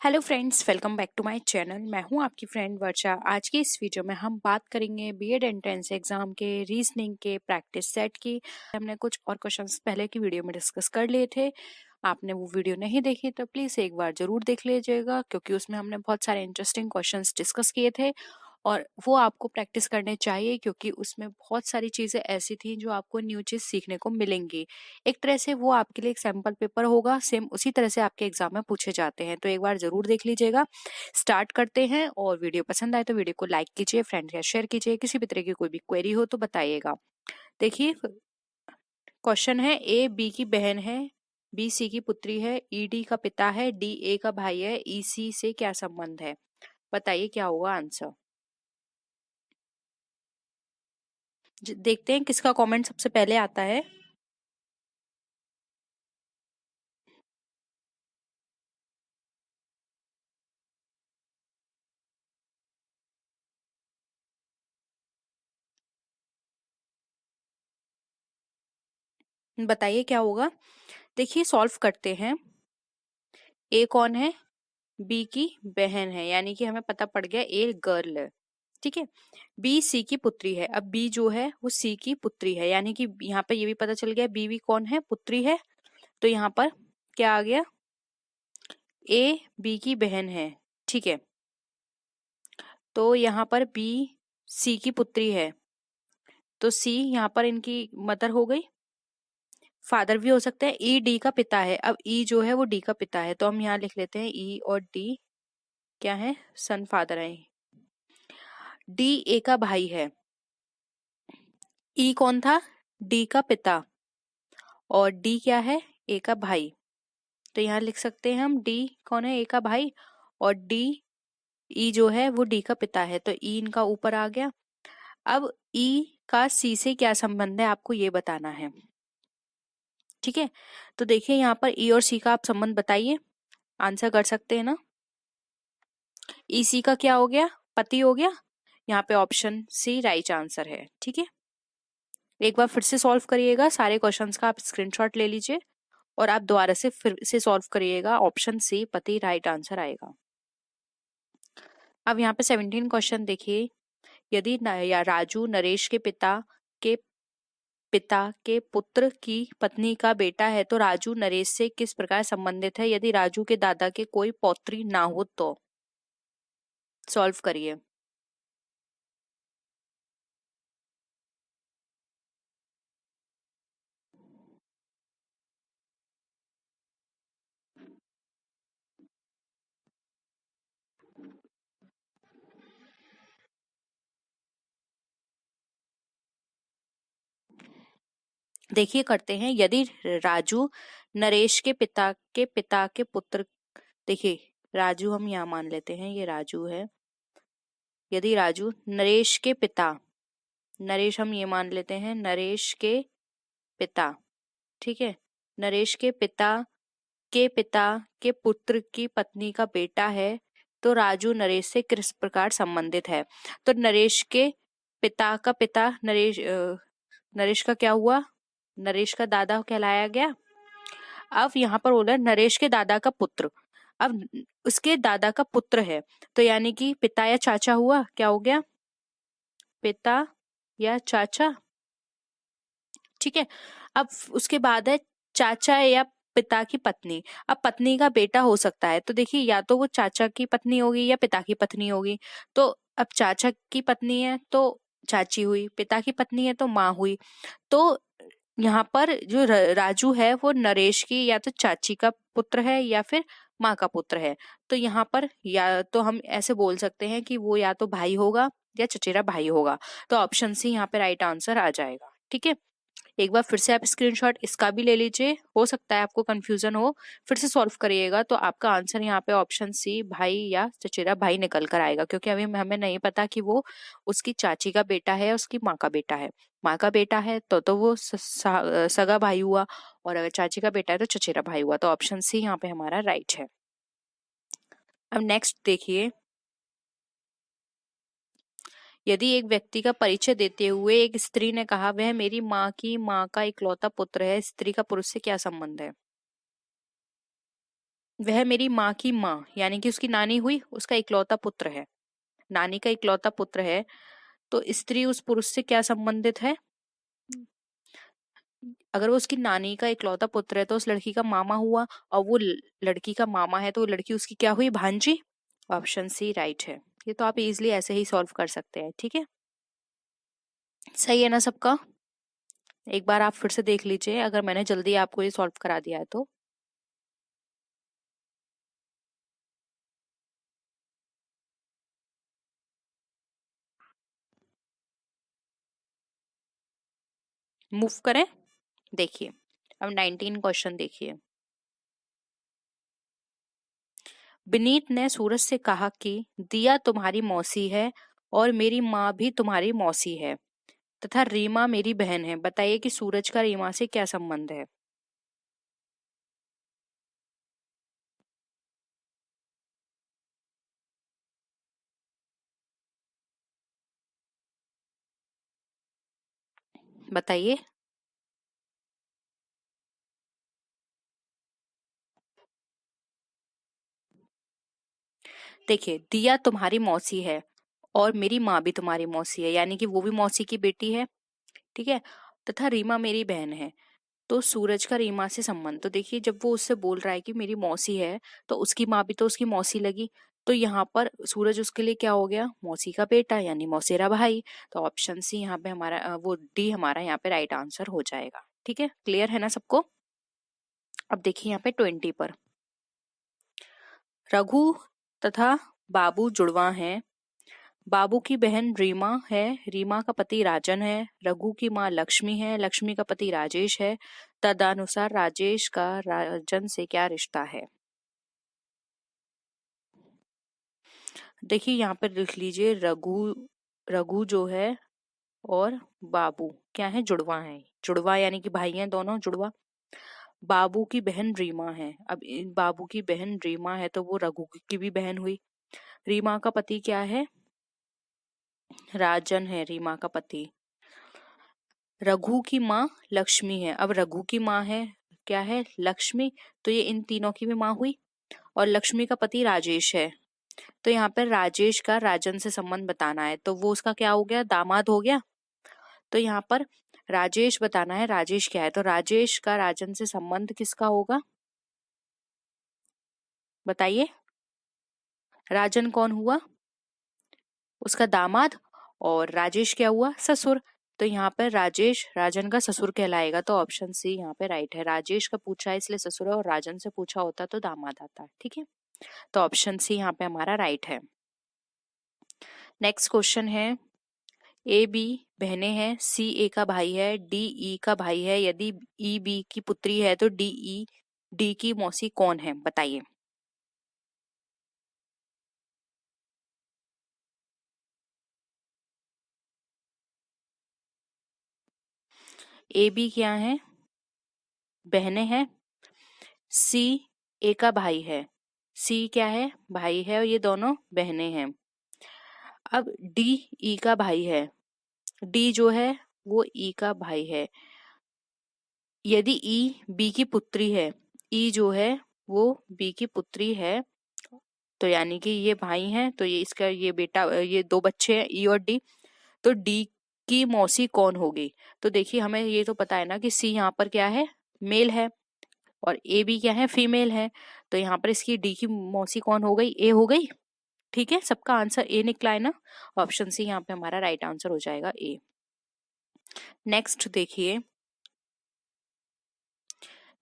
Hello friends, welcome back to my channel. मैं हूं आपकी फ्रेंड वर्षा। आज की इस वीडियो में हम बात करेंगे बीएड एंट्रेंस एग्जाम के रीजनिंग के प्रैक्टिस सेट की। हमने कुछ और क्वेश्चंस पहले की वीडियो में डिस्कस कर लिए थे। आपने वो वीडियो नहीं देखी तो प्लीज एक बार जरूर देख लीजिएगा, क्योंकि उसमें हमने बहुत सारे इंटरेस्टिंग क्वेश्चंस डिस्कस किए थे और वो आपको प्रैक्टिस करने चाहिए, क्योंकि उसमें बहुत सारी चीजें ऐसी थी जो आपको न्यू चीज सीखने को मिलेंगी। एक तरह से वो आपके लिए एक सैंपल पेपर होगा, सेम उसी तरह से आपके एग्जाम में पूछे जाते हैं, तो एक बार जरूर देख लीजिएगा। स्टार्ट करते हैं, और वीडियो पसंद आए तो वीडियो को लाइक कीजिए, फ्रेंड या शेयर कीजिए। किसी भी तरह की कोई भी क्वेरी हो तो बताइएगा। देखिए, क्वेश्चन है, ए बी की बहन है, बी सी की पुत्री है, ई डी का पिता है, डी ए का भाई है, ई सी से क्या संबंध है? बताइए क्या होगा आंसर। देखते हैं किसका कमेंट सबसे पहले आता है। बताइए क्या होगा। देखिए, सॉल्व करते हैं। ए कौन है? बी की बहन है, यानी कि हमें पता पड़ गया ए गर्ल है। ठीक है। बी सी की पुत्री है। अब बी जो है वो सी की पुत्री है, यानी कि यहाँ पे ये भी पता चल गया बी भी कौन है? पुत्री है। तो यहाँ पर क्या आ गया? ए बी की बहन है। ठीक है। तो यहाँ पर बी सी की पुत्री है, तो सी यहाँ पर इनकी मदर हो गई। फादर भी हो सकते हैं। ई डी का पिता है। अब ई जो है वो डी का पिता है, तो हम यहाँ लिख लेते हैं ई और डी क्या है? सन फादर है। डी ए का भाई है। ई कौन था? डी का पिता। और डी क्या है? ए का भाई। तो यहाँ लिख सकते हैं हम डी कौन है? ए का भाई। और डी ई जो है वो डी का पिता है, तो ई इनका ऊपर आ गया। अब ई का सी से क्या संबंध है आपको ये बताना है। ठीक है। तो देखिए यहाँ पर ई और सी का आप संबंध बताइए, आंसर कर सकते हैं ना। ई सी का क्या हो गया? पति हो गया। यहाँ पे ऑप्शन सी राइट आंसर है। ठीक है। एक बार फिर से सॉल्व करिएगा, सारे क्वेश्चंस का आप स्क्रीनशॉट ले लीजिए और आप दोबारा से फिर से सॉल्व करिएगा। ऑप्शन सी पति राइट आंसर आएगा। अब यहाँ पे 17 क्वेश्चन देखिए। यदि या राजू नरेश के पिता के पुत्र की पत्नी का बेटा है, तो राजू नरेश से किस प्रकार संबंधित है यदि राजू के दादा के कोई पौत्री ना हो तो? सॉल्व करिए। देखिए करते हैं। यदि राजू नरेश के पिता के पुत्र, देखिए राजू हम यहाँ मान लेते हैं, ये राजू है। यदि राजू नरेश के पिता, नरेश हम ये मान लेते हैं नरेश के पिता, ठीक है, नरेश के पिता के पुत्र की पत्नी का बेटा है, तो राजू नरेश से किस प्रकार संबंधित है? तो नरेश के पिता का पिता नरेश का क्या हुआ? नरेश का दादा कहलाया गया। अब यहाँ पर बोला नरेश के दादा का पुत्र। अब उसके दादा का पुत्र है, तो यानी कि पिता या चाचा हुआ। क्या हो गया? पिता या चाचा। ठीक है। अब उसके बाद है चाचा या पिता की पत्नी। अब पत्नी का बेटा हो सकता है, तो देखिए या तो वो चाचा की पत्नी होगी या पिता की पत्नी होगी। तो अब चाचा की पत्नी है तो चाची हुई, पिता की पत्नी है तो माँ हुई। तो यहाँ पर जो राजू है वो नरेश की या तो चाची का पुत्र है या फिर माँ का पुत्र है। तो यहाँ पर या तो हम ऐसे बोल सकते हैं कि वो या तो भाई होगा या चचेरा भाई होगा। तो ऑप्शन सी यहाँ पे राइट आंसर आ जाएगा। ठीक है। एक बार फिर से आप स्क्रीनशॉट इसका भी ले लीजिए, हो सकता है आपको कंफ्यूजन हो। फिर से सॉल्व करिएगा, तो आपका आंसर यहाँ पे ऑप्शन सी भाई या चचेरा भाई निकल कर आएगा, क्योंकि अभी हमें नहीं पता कि वो उसकी चाची का बेटा है या उसकी माँ का बेटा है। माँ का बेटा है तो वो सगा भाई हुआ, और अगर चाची का बेटा है तो चचेरा भाई हुआ। तो ऑप्शन सी यहाँ पे हमारा राइट है। अब नेक्स्ट देखिए। यदि एक व्यक्ति का परिचय देते हुए एक स्त्री ने कहा वह मेरी माँ की माँ का इकलौता पुत्र है, स्त्री का पुरुष से क्या संबंध है? वह मेरी माँ की माँ यानी कि उसकी नानी हुई, उसका इकलौता पुत्र है, नानी का इकलौता पुत्र है। तो स्त्री उस पुरुष से क्या संबंधित है? अगर वो उसकी नानी का इकलौता पुत्र है तो उस लड़की का मामा हुआ, और वो लड़की का मामा है तो वो लड़की उसकी क्या हुई? भांजी। ऑप्शन सी राइट है। ये तो आप इजीली ऐसे ही सॉल्व कर सकते हैं, ठीक है। सही है ना सबका? एक बार आप फिर से देख लीजिए अगर मैंने जल्दी आपको ये सॉल्व करा दिया है तो। मूव करें। देखिए अब 19 क्वेश्चन देखिए। विनीत ने सूरज से कहा कि दिया तुम्हारी मौसी है और मेरी माँ भी तुम्हारी मौसी है तथा रीमा मेरी बहन है, बताइए कि सूरज का रीमा से क्या संबंध है? बताइए। देखिए दिया तुम्हारी मौसी है और मेरी माँ भी तुम्हारी मौसी है, यानी कि वो भी मौसी की बेटी है, ठीक है। तथा रीमा मेरी बहन है, तो सूरज का रीमा से संबंध, तो देखिए जब वो उससे बोल रहा है कि मेरी मौसी है तो उसकी माँ भी तो उसकी मौसी लगी, तो यहाँ पर सूरज उसके लिए क्या हो गया? मौसी का बेटा यानी मौसेरा भाई। तो ऑप्शन सी यहाँ पे हमारा वो डी हमारा यहाँ पे राइट आंसर हो जाएगा, ठीक है। क्लियर है ना सबको? अब देखिए यहाँ पे 20 पर, रघु तथा बाबू जुड़वा हैं। बाबू की बहन रीमा है, रीमा का पति राजन है, रघु की माँ लक्ष्मी है, लक्ष्मी का पति राजेश है, तदनुसार राजेश का राजन से क्या रिश्ता है? देखिए यहाँ पर लिख लीजिए, रघु रघु जो है और बाबू क्या है? जुड़वा है। जुड़वा यानी कि भाई हैं दोनों, जुड़वा। बाबू की बहन रीमा है, अब बाबू की बहन रीमा है तो वो रघु की भी बहन हुई। रीमा का पति क्या है? राजन है रीमा का पति। रघु की माँ लक्ष्मी है, अब रघु की माँ है क्या है? लक्ष्मी, तो ये इन तीनों की भी माँ हुई। और लक्ष्मी का पति राजेश है, तो यहाँ पर राजेश का राजन से संबंध बताना है, तो वो उसका क्या हो गया? दामाद हो गया। तो यहाँ पर राजेश बताना है, राजेश क्या है? तो राजेश का राजन से संबंध किसका होगा? बताइए। राजन कौन हुआ? उसका दामाद। और राजेश क्या हुआ? ससुर। तो यहाँ पर राजेश राजन का ससुर कहलाएगा, तो ऑप्शन सी यहाँ पे राइट है। राजेश का पूछा है इसलिए ससुर है, और राजन से पूछा होता तो दामाद आता, ठीक है। तो ऑप्शन सी यहाँ पे हमारा राइट है। नेक्स्ट क्वेश्चन है, ए बी बहनें हैं, सी ए का भाई है, डी ई का भाई है, यदि ई बी की पुत्री है तो डी ई डी की मौसी कौन है? बताइए। ए बी क्या है? बहनें हैं। सी ए का भाई है, सी क्या है? भाई है, और ये दोनों बहनें हैं। अब डी ई का भाई है, डी जो है वो ई का भाई है। यदि ई बी की पुत्री है, ई जो है वो बी की पुत्री है, तो यानी कि ये भाई हैं, तो ये इसका ये बेटा, ये दो बच्चे हैं ई और डी, तो डी की मौसी कौन होगी? तो देखिए हमें ये तो पता है ना कि सी यहाँ पर क्या है? मेल है, और ए बी क्या है? फीमेल है। तो यहाँ पर इसकी डी की मौसी कौन हो गई? ए हो गई, ठीक है। सबका आंसर ए निकला है ना? ऑप्शन सी यहाँ पे हमारा राइट आंसर हो जाएगा, ए। नेक्स्ट देखिए,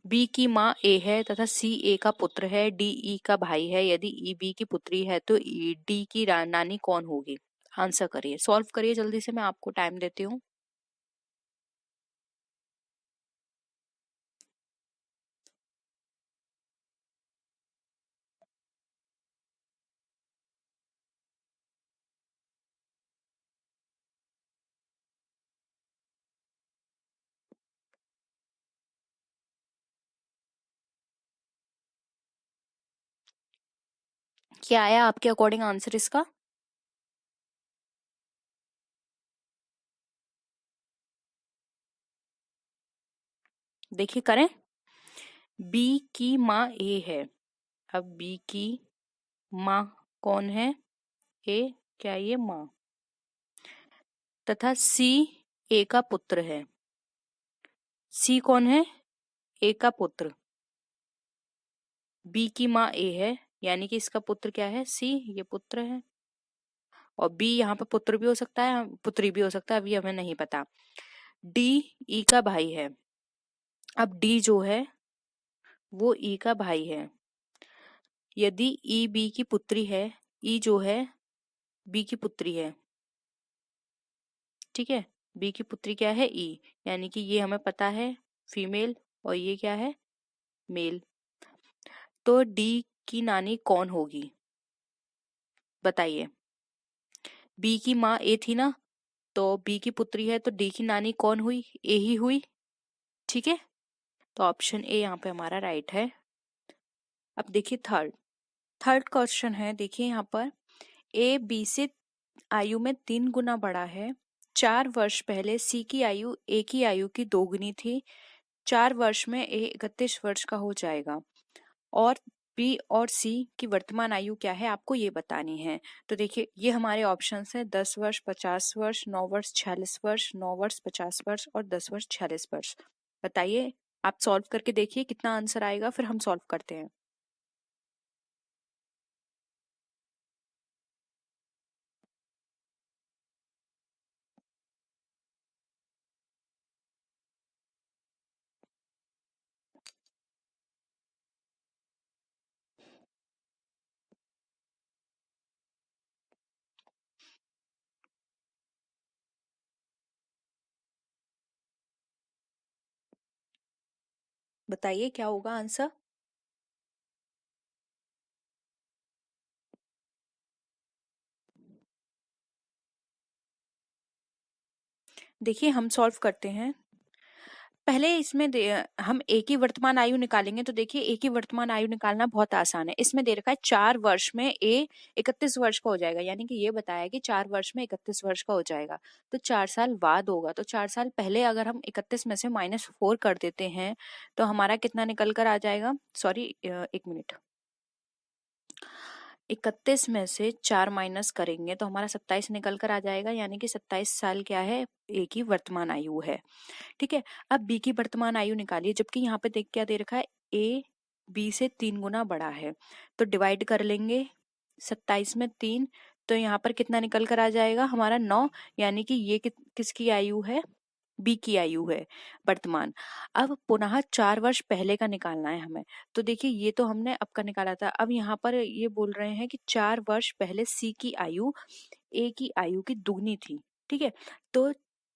बी की माँ ए है तथा सी ए का पुत्र है, डी ई का भाई है, यदि ई बी की पुत्री है तो डी की नानी कौन होगी? आंसर करिए, सॉल्व करिए जल्दी से, मैं आपको टाइम देती हूँ। क्या आया आपके अकॉर्डिंग आंसर इसका? देखिए करें। बी की माँ ए है, अब बी की माँ कौन है? ए, क्या ये माँ? तथा सी ए का पुत्र है। सी कौन है? ए का पुत्र। बी की माँ ए है, यानी कि इसका पुत्र क्या है? सी, ये पुत्र है। और बी यहाँ पे पुत्र भी हो सकता है, पुत्री भी हो सकता है, अभी हमें नहीं पता। डी ई का भाई है। अब डी जो है वो ई का भाई है। यदि ई बी की पुत्री है, ई जो है बी की पुत्री है, ठीक है। बी की पुत्री क्या है? ई, यानी कि ये हमें पता है फीमेल, और ये क्या है? मेल। तो डी की नानी कौन होगी? बताइए। बी की माँ ए थी ना, तो बी की पुत्री है, तो डी की नानी कौन हुई? ए ही हुई, ठीक है। तो ऑप्शन ए यहाँ पे हमारा राइट है। अब देखिए थर्ड थर्ड क्वेश्चन है, देखिए यहाँ पर ए बी से आयु में 3 गुना बड़ा है। 4 वर्ष पहले सी की आयु ए की आयु की 2 गुनी थी। 4 वर्ष में ए 31 वर्ष का हो जाएगा। और बी और सी की वर्तमान आयु क्या है, आपको ये बतानी है। तो देखिए ये हमारे ऑप्शंस है: 10 वर्ष, 50 वर्ष, 9 वर्ष, 46 वर्ष, 9 वर्ष, 50 वर्ष और 10 वर्ष, 46 वर्ष। बताइए, आप सॉल्व करके देखिए कितना आंसर आएगा, फिर हम सॉल्व करते हैं। बताइए क्या होगा आंसर। देखिए हम सॉल्व करते हैं। पहले इसमें हम ए की वर्तमान आयु निकालेंगे, तो देखिए ए की वर्तमान आयु निकालना बहुत आसान है। इसमें दे रखा है 4 वर्ष में ए 31 वर्ष का हो जाएगा, यानी कि ये बताया कि 4 वर्ष में 31 वर्ष का हो जाएगा। तो 4 साल बाद होगा, तो 4 साल पहले अगर हम 31 में से -4 कर देते हैं तो हमारा कितना निकल कर आ जाएगा? Sorry, 1 minute. 31 में से 4 माइनस करेंगे तो हमारा 27 निकल कर आ जाएगा, यानी कि 27 साल क्या है? ए की वर्तमान आयु है, ठीक है। अब बी की वर्तमान आयु निकालिए, जबकि यहाँ पे देख क्या दे रखा है? ए बी से 3 गुना बड़ा है, तो डिवाइड कर लेंगे 27 में 3, तो यहाँ पर कितना निकल कर आ जाएगा? हमारा 9, यानी कि ये किसकी आयु है? बी की आयु है वर्तमान। अब पुनः 4 वर्ष पहले का निकालना है हमें। तो देखिए ये तो हमने अब का निकाला था, अब यहाँ पर ये बोल रहे हैं कि 4 वर्ष पहले सी की आयु ए की आयु की दुगनी थी, ठीक है। तो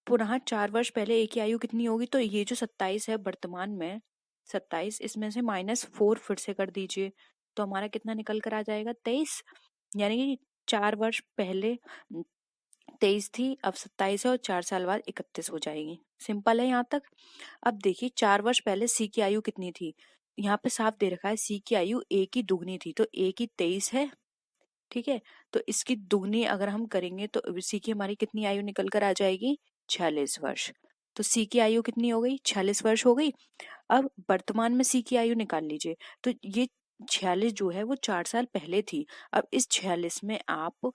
पुनः 4 वर्ष पहले ए की आयु कितनी होगी? तो ये जो 27 है वर्तमान में, 27, इसमें से -4 फिर से कर दीजिए, तो हमारा कितना निकल कर आ जाएगा? 23, यानी कि 4 वर्ष पहले 23 थी, अब 27 है, और 4 साल बाद 31 हो जाएगी। सिंपल है यहाँ तक। अब देखिए 4 वर्ष पहले सी की आयु कितनी थी? यहाँ पे साफ दे रखा है सी की आयु ए की दुगनी थी, तो ए की 23 है, ठीक है। तो इसकी दुगनी अगर हम करेंगे तो सी की हमारी कितनी आयु निकल कर आ जाएगी? 46 वर्ष। तो सी की आयु कितनी हो गई? 46 वर्ष हो गई। अब वर्तमान में सी की आयु निकाल लीजिए, तो ये 46 जो है वो 4 साल पहले थी। अब इस 46 में आप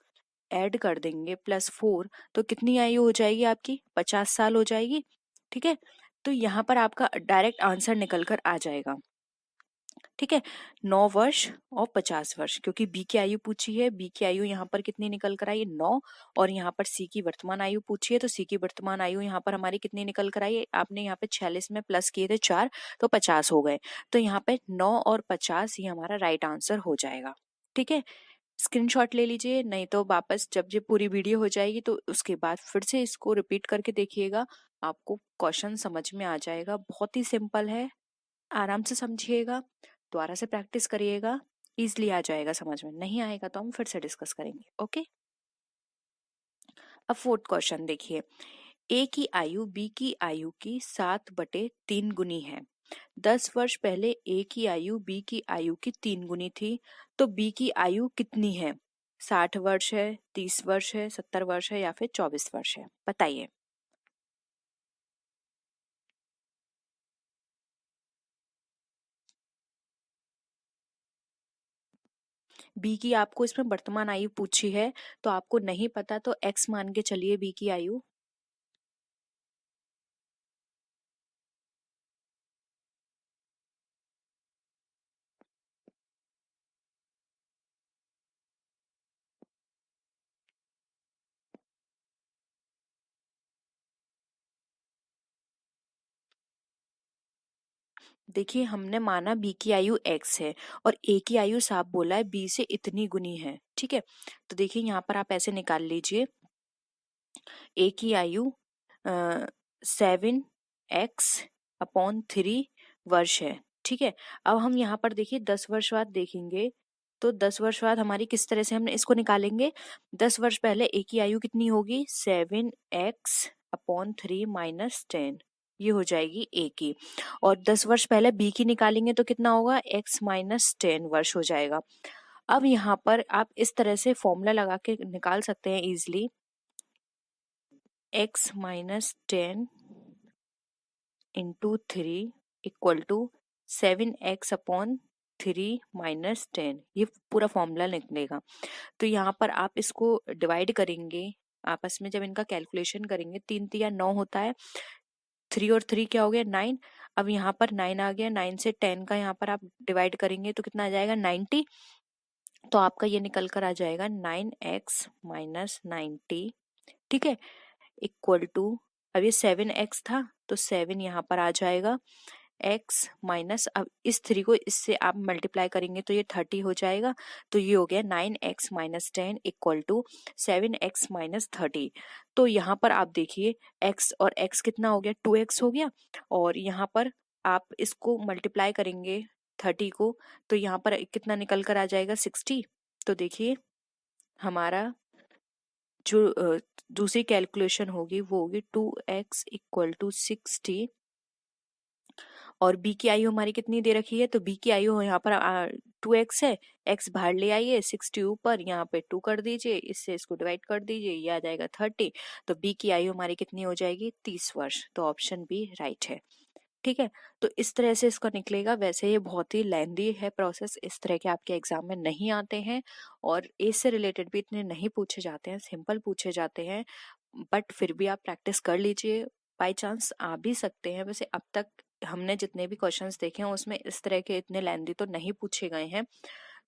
ऐड कर देंगे +4, तो कितनी आयु हो जाएगी आपकी? 50 साल हो जाएगी, ठीक है। तो यहाँ पर आपका डायरेक्ट आंसर निकल कर आ जाएगा, ठीक है। 9 वर्ष और 50 वर्ष, क्योंकि बी की आयु पूछी है, बी की आयु यहाँ पर कितनी निकल कर आई? 9। और यहाँ पर सी की वर्तमान आयु पूछी है, तो सी की वर्तमान आयु यहाँ पर हमारी कितनी निकल कर आई? आपने यहाँ पे 46 में प्लस किए थे 4, तो 50 हो गए। तो यहाँ पे 9 और 50 ये हमारा राइट आंसर हो जाएगा, ठीक है। स्क्रीनशॉट ले लीजिए, नहीं तो वापस जब ये पूरी वीडियो हो जाएगी तो उसके बाद फिर से इसको रिपीट करके देखिएगा, आपको क्वेश्चन समझ में आ जाएगा। बहुत ही सिंपल है, आराम से समझिएगा, दोबारा से प्रैक्टिस करिएगा, इजली आ जाएगा समझ में। नहीं आएगा तो हम फिर से डिस्कस करेंगे, ओके। अब फोर्थ क्वेश्चन देखिए, ए की आयु बी की आयु की 7/3 गुनी है। 10 वर्ष पहले ए की आयु बी की आयु की 3 गुनी थी, तो बी की आयु कितनी है? 60 वर्ष है, 30 वर्ष है, 70 वर्ष है, या फिर 24 वर्ष है? बताइए। बी की आपको इसमें वर्तमान आयु पूछी है, तो आपको नहीं पता तो x मान के चलिए बी की आयु। देखिए हमने माना बी की आयु x है और a की आयु साफ बोला है b से इतनी गुनी है, ठीक है। तो देखिए यहाँ पर आप ऐसे निकाल लीजिए, a की आयु 7x/3 वर्ष है, ठीक है। अब हम यहाँ पर देखिए 10 वर्ष बाद देखेंगे, तो 10 वर्ष बाद हमारी किस तरह से हम इसको निकालेंगे। 10 वर्ष पहले a की आयु कितनी होगी, 7x/3 माइनस 10, ये हो जाएगी a की। और 10 वर्ष पहले b की निकालेंगे तो कितना होगा, x माइनस 10 वर्ष हो जाएगा। अब यहाँ पर आप इस तरह से फॉर्मूला लगा के निकाल सकते हैं easily, x minus 10 into 3 equal to 7x/3 minus 10, ये पूरा फॉर्मूला निकलेगा। तो यहाँ पर आप इसको डिवाइड करेंगे आपस में, जब इनका कैलकुलेशन करेंगे 3 3 9 होता है, 3 और 3 क्या हो गया 9। अब यहाँ पर 9 आ गया, 9 से 10 का यहाँ पर आप डिवाइड करेंगे तो कितना आ जाएगा 90। तो आपका ये निकल कर आ जाएगा 9x माइनस 90, ठीक है, इक्वल टू, अब ये 7x था तो 7 यहाँ पर आ जाएगा, x माइनस, अब इस 3 को इससे आप मल्टीप्लाई करेंगे तो ये 30 हो जाएगा। तो ये हो गया 9x minus 10 equal to 7x minus 30। तो यहाँ पर आप देखिए x और x कितना हो गया, 2x हो गया, और यहाँ पर आप इसको मल्टीप्लाई करेंगे 30 को, तो यहाँ पर कितना निकल कर आ जाएगा 60। तो देखिए हमारा जो दूसरी कैलकुलेशन होगी वो होगी 2x इक्वल टू 60, और b की आयु हमारी कितनी दे रखी है, तो b की आयु यहाँ पर 2x है, x बाहर ले आइए, 60 ऊपर, यहाँ पे 2 कर दीजिए, इससे इसको डिवाइड कर दीजिए, ये आ जाएगा 30। तो b की आयु हमारी कितनी हो जाएगी, 30 वर्ष। तो ऑप्शन बी राइट है, ठीक है। तो इस तरह से इसका निकलेगा। वैसे ये बहुत ही लेंदी है प्रोसेस, इस तरह के आपके एग्जाम में नहीं आते हैं और एज से रिलेटेड भी इतने नहीं पूछे जाते हैं, सिंपल पूछे जाते हैं, बट फिर भी आप प्रैक्टिस कर लीजिए, बाई चांस आ भी सकते हैं। वैसे अब तक हमने जितने भी क्वेश्चंस देखे हैं उसमें इस तरह के इतने लेंदी तो नहीं पूछे गए हैं।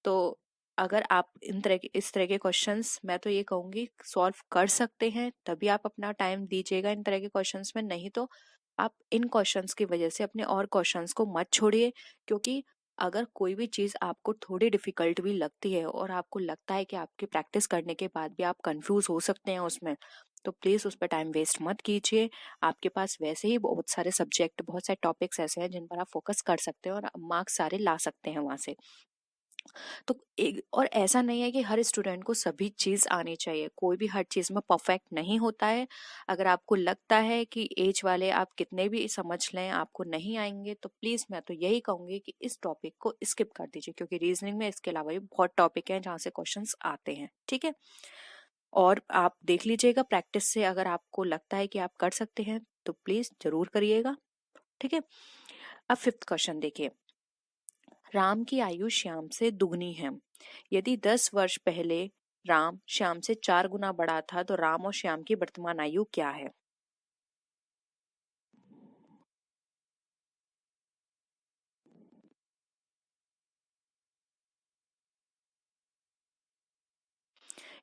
तो अगर आप इस तरह के क्वेश्चंस, मैं तो ये कहूंगी सॉल्व कर सकते हैं, तभी आप अपना टाइम दीजिएगा इन तरह के क्वेश्चंस में, नहीं तो आप इन क्वेश्चंस की वजह से अपने और क्वेश्चंस को मत छोड़िए। क्योंकि अगर कोई भी चीज आपको थोड़ी डिफिकल्ट भी लगती है और आपको लगता है कि आपकी प्रैक्टिस करने के बाद भी आप कंफ्यूज हो सकते हैं उसमें, तो प्लीज उस पर टाइम वेस्ट मत कीजिए। आपके पास वैसे ही बहुत सारे सब्जेक्ट, बहुत सारे टॉपिक्स ऐसे हैं जिन पर आप फोकस कर सकते हैं और मार्क्स सारे ला सकते हैं वहां से। तो एक और ऐसा नहीं है कि हर स्टूडेंट को सभी चीज आनी चाहिए, कोई भी हर चीज में परफेक्ट नहीं होता है। अगर आपको लगता है कि एज वाले आप कितने भी समझ लें आपको नहीं आएंगे, तो प्लीज मैं तो यही कहूंगी कि इस टॉपिक को स्किप कर दीजिए, क्योंकि रीजनिंग में इसके अलावा भी बहुत टॉपिक हैं जहाँ से क्वेश्चंस आते हैं, ठीक है। और आप देख लीजिएगा प्रैक्टिस से, अगर आपको लगता है कि आप कर सकते हैं तो प्लीज जरूर करिएगा, ठीक है। अब 5th क्वेश्चन देखिए, राम की आयु श्याम से दुगनी है। यदि 10 वर्ष पहले राम श्याम से 4 गुना बड़ा था तो राम और श्याम की वर्तमान आयु क्या है।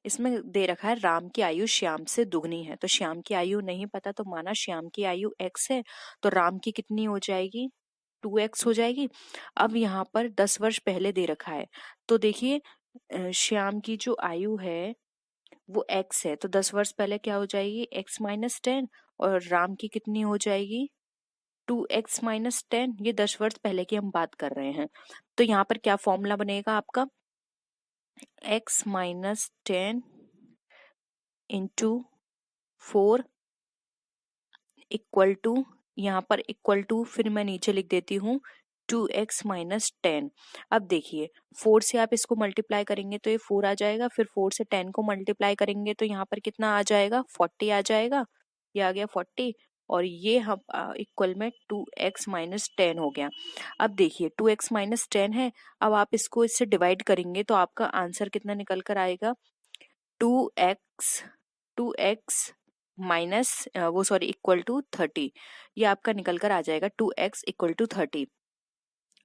इसमें दे रखा है राम की आयु श्याम से दुगनी है, तो श्याम की आयु नहीं पता, तो माना श्याम की आयु x है, तो राम की कितनी हो जाएगी, 2x हो जाएगी। अब यहाँ पर 10 वर्ष पहले दे रखा है, तो देखिए श्याम की जो आयु है वो x है, तो 10 वर्ष पहले क्या हो जाएगी, x माइनस 10, और राम की कितनी हो जाएगी 2x माइनस 10। ये 10 वर्ष पहले की हम बात कर रहे हैं। तो यहाँ पर क्या फॉर्मूला बनेगा आपका, x minus 10 into 4 equal to, यहाँ पर इक्वल टू फिर मैं नीचे लिख देती हूँ 2x माइनस 10। अब देखिए 4 से आप इसको मल्टीप्लाई करेंगे तो ये 4 आ जाएगा, फिर 4 से 10 को मल्टीप्लाई करेंगे तो यहाँ पर कितना आ जाएगा 40 आ जाएगा, ये आ गया 40, और ये हम इक्वल में 2x माइनस 10 हो गया। अब देखिए 2x माइनस 10 है, अब आप इसको इससे डिवाइड करेंगे तो आपका आंसर कितना निकल कर आएगा, 2x माइनस वो सॉरी इक्वल टू 30, ये आपका निकल कर आ जाएगा 2x इक्वल टू 30।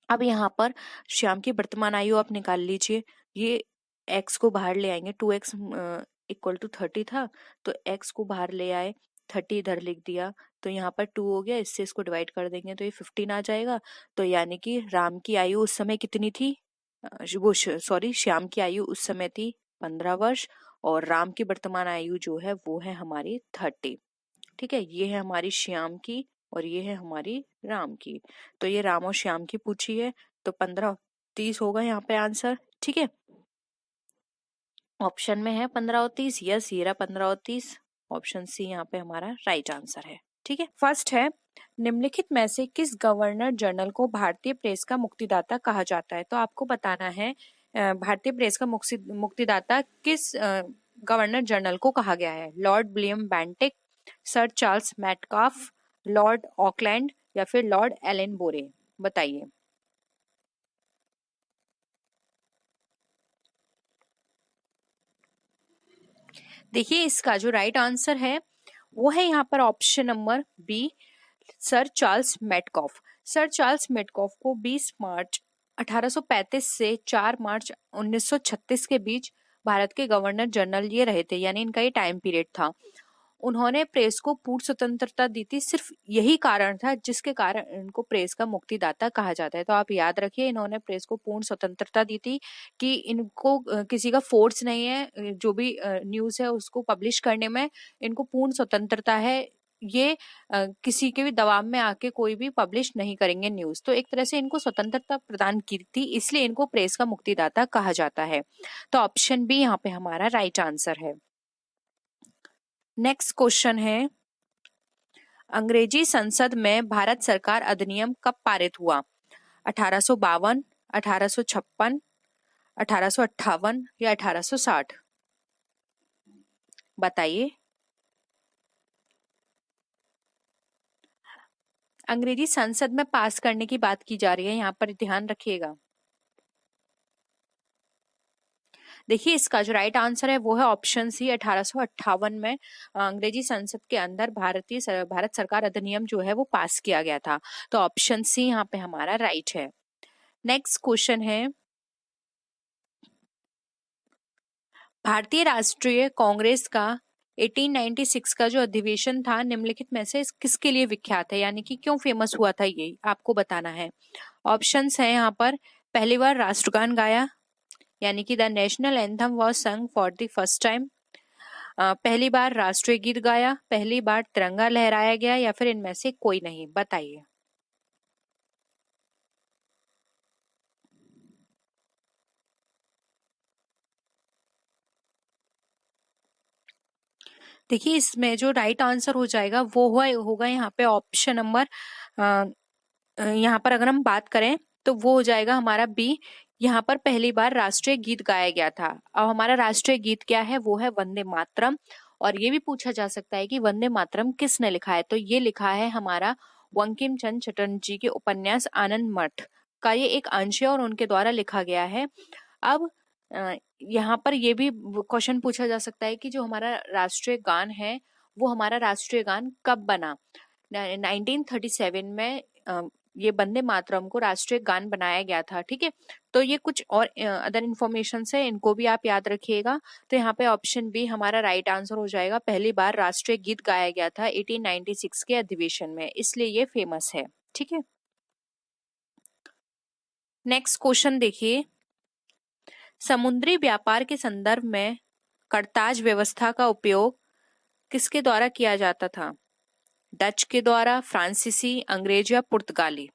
अब यहाँ पर श्याम की वर्तमान आयु आप निकाल लीजिए, ये x को बाहर ले आएंगे, 2x इक्वल टू 30 था तो x को बाहर ले आए, 30 इधर लिख दिया, तो यहाँ पर 2 हो गया, इससे इसको डिवाइड कर देंगे तो ये 15 आ जाएगा। तो यानी कि राम की आयु उस समय कितनी थी, वो सॉरी श्याम की आयु उस समय थी 15 वर्ष, और राम की वर्तमान आयु जो है वो है हमारी 30। ठीक है, ये है हमारी श्याम की और ये है हमारी राम की। तो ये राम और श्याम की पूछी है, तो 15-30 होगा यहाँ पे आंसर। ठीक है, ऑप्शन में है 15-30, यस ये रहा 15-30, ऑप्शन सी यहाँ पे हमारा राइट आंसर है। ठीक है, फर्स्ट है निम्नलिखित में से किस गवर्नर जनरल को भारतीय प्रेस का मुक्तिदाता कहा जाता है। तो आपको बताना है भारतीय प्रेस का मुक्तिदाता किस गवर्नर जनरल को कहा गया है, Lord William Bentinck, sir Charles Metcalfe, Lord Auckland या फिर लॉर्ड एलन बोरे, बताइए। देखिए इसका जो राइट आंसर है वो है यहाँ पर option number B, sir Charles Metcalfe. Sir Charles Metcalfe को 20 मार्च 1835 से 4 मार्च 1936 के बीच भारत के गवर्नर जनरल ये रहे थे, यानी इनका ये टाइम पीरियड था। उन्होंने प्रेस को पूर्ण स्वतंत्रता दी थी, सिर्फ यही कारण था जिसके कारण इनको प्रेस का मुक्तिदाता कहा जाता है। तो आप याद रखिए, इन्होंने प्रेस को पूर्ण स्वतंत्रता दी थी कि इनको किसी का फोर्स नहीं है, जो भी न्यूज़ है उसको पब्लिश करने में इनको पूर्ण स्वतंत्रता है, ये किसी के भी दबाव में आके कोई भी पब्लिश नहीं करेंगे न्यूज़। तो एक तरह से इनको स्वतंत्रता प्रदान की थी, इसलिए इनको प्रेस का मुक्तिदाता कहा जाता है। तो ऑप्शन बी यहाँ पे हमारा राइट आंसर है। नेक्स्ट क्वेश्चन है, अंग्रेजी संसद में भारत सरकार अधिनियम कब पारित हुआ, 1852, 1856, 1858 या 1860, बताइए। अंग्रेजी संसद में पास करने की बात की जा रही है, यहाँ पर ध्यान रखिएगा। देखिए इसका जो राइट आंसर है वो है ऑप्शन सी, 1858 में अंग्रेजी संसद के अंदर भारत सरकार अधिनियम जो है वो पास किया गया था। तो ऑप्शन सी यहाँ पे हमारा राइट है। नेक्स्ट क्वेश्चन है, भारतीय राष्ट्रीय कांग्रेस का 1896 का जो अधिवेशन था निम्नलिखित में से किसके लिए विख्यात है, यानी कि क्यों फेमस हुआ था, ये आपको बताना है। ऑप्शंस हैं यहाँ पर, पहली बार राष्ट्रगान गाया, यानी कि द नेशनल एंथम वाज संग फॉर द फर्स्ट टाइम, पहली बार राष्ट्रीय गीत गाया, पहली बार तिरंगा लहराया गया या फिर इनमें से कोई नहीं, बताइए। देखिए इसमें जो राइट आंसर हो जाएगा वो होगा यहाँ पे ऑप्शन नंबर, यहाँ पर अगर हम बात करें तो वो हो जाएगा हमारा बी, यहाँ पर पहली बार राष्ट्रीय गीत गाया गया था। अब हमारा राष्ट्रीय गीत क्या है, वो है वंदे मातरम। और ये भी पूछा जा सकता है कि वंदे मातरम किसने लिखा है, तो ये लिखा है हमारा बंकिम चंद्र चटर्जी के उपन्यास आनंद मठ का ये एक अंश है और उनके द्वारा लिखा गया है। अब यहाँ पर ये भी क्वेश्चन पूछा जा सकता है कि जो हमारा राष्ट्रीय गान है वो हमारा राष्ट्रीय गान कब बना, 1937 में ये वंदे मातरम को राष्ट्रीय गान बनाया गया था। ठीक है, तो ये कुछ और अदर इन्फॉर्मेशन है, इनको भी आप याद रखिएगा। तो यहाँ पे ऑप्शन बी हमारा राइट आंसर हो जाएगा, पहली बार राष्ट्रीय गीत गाया गया था 1896 के अधिवेशन में, इसलिए ये फेमस है। ठीक है, नेक्स्ट क्वेश्चन देखिए, समुद्री व्यापार के संदर्भ में करताज व्यवस्था का उपयोग किसके द्वारा किया जाता था, डच के द्वारा, फ्रांसीसी, अंग्रेज या पुर्तगाली।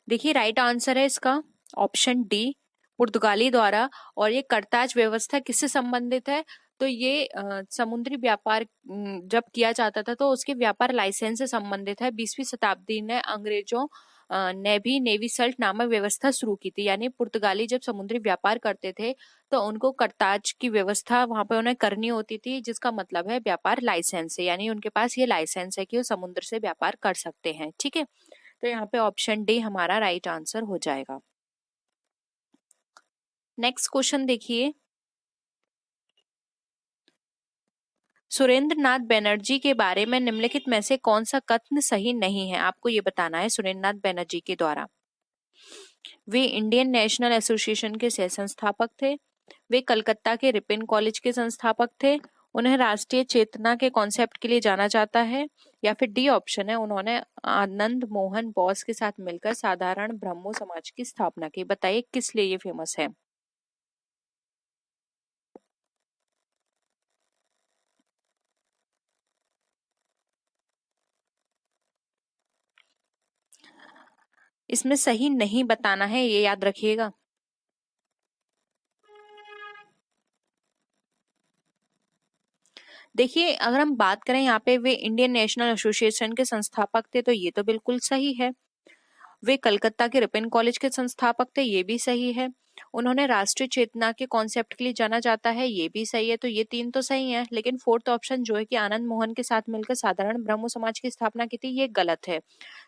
देखिए राइट आंसर है इसका ऑप्शन डी, पुर्तगाली द्वारा। और ये करताज व्यवस्था किससे संबंधित है, तो ये समुद्री व्यापार जब किया जाता था तो उसके व्यापार लाइसेंस से संबंधित है। 20वीं शताब्दी ने अंग्रेजों ने भी नेवी सल्ट नामक व्यवस्था शुरू की थी। यानी पुर्तगाली जब समुद्री व्यापार करते थे तो उनको करताज की व्यवस्था वहां पे उन्हें करनी होती थी, जिसका मतलब है व्यापार लाइसेंस है, यानी उनके पास ये लाइसेंस है कि वो समुद्र से व्यापार कर सकते हैं। ठीक है, तो यहाँ पे ऑप्शन डी हमारा राइट आंसर हो जाएगा। नेक्स्ट क्वेश्चन देखिए, सुरेंद्र नाथ बनर्जी के बारे में निम्नलिखित में से कौन सा कथन सही नहीं है? आपको ये बताना है सुरेंद्र नाथ बनर्जी के द्वारा। वे इंडियन नेशनल एसोसिएशन के सह संस्थापक थे, वे कलकत्ता के रिपन कॉलेज के संस्थापक थे, उन्हें राष्ट्रीय चेतना के कॉन्सेप्ट के लिए जाना जाता है, या फिर डी ऑप्शन है उन्होंने आनंद मोहन बोस के साथ मिलकर साधारण ब्रह्मो समाज की स्थापना की। बताइए किस लिए ये फेमस है? इसमें सही नहीं बताना है, ये याद रखिएगा। देखिए, अगर हम बात करें यहाँ पे वे इंडियन नेशनल एसोसिएशन के संस्थापक थे तो ये तो बिल्कुल सही है। वे कलकत्ता के रिपन कॉलेज के संस्थापक थे, ये भी सही है। उन्होंने राष्ट्रीय चेतना के कॉन्सेप्ट के लिए जाना जाता है, ये भी सही है। तो ये तीन तो सही है, लेकिन फोर्थ ऑप्शन जो है कि आनंद मोहन के साथ मिलकर साधारण ब्रह्मो समाज की स्थापना की थी, ये गलत है।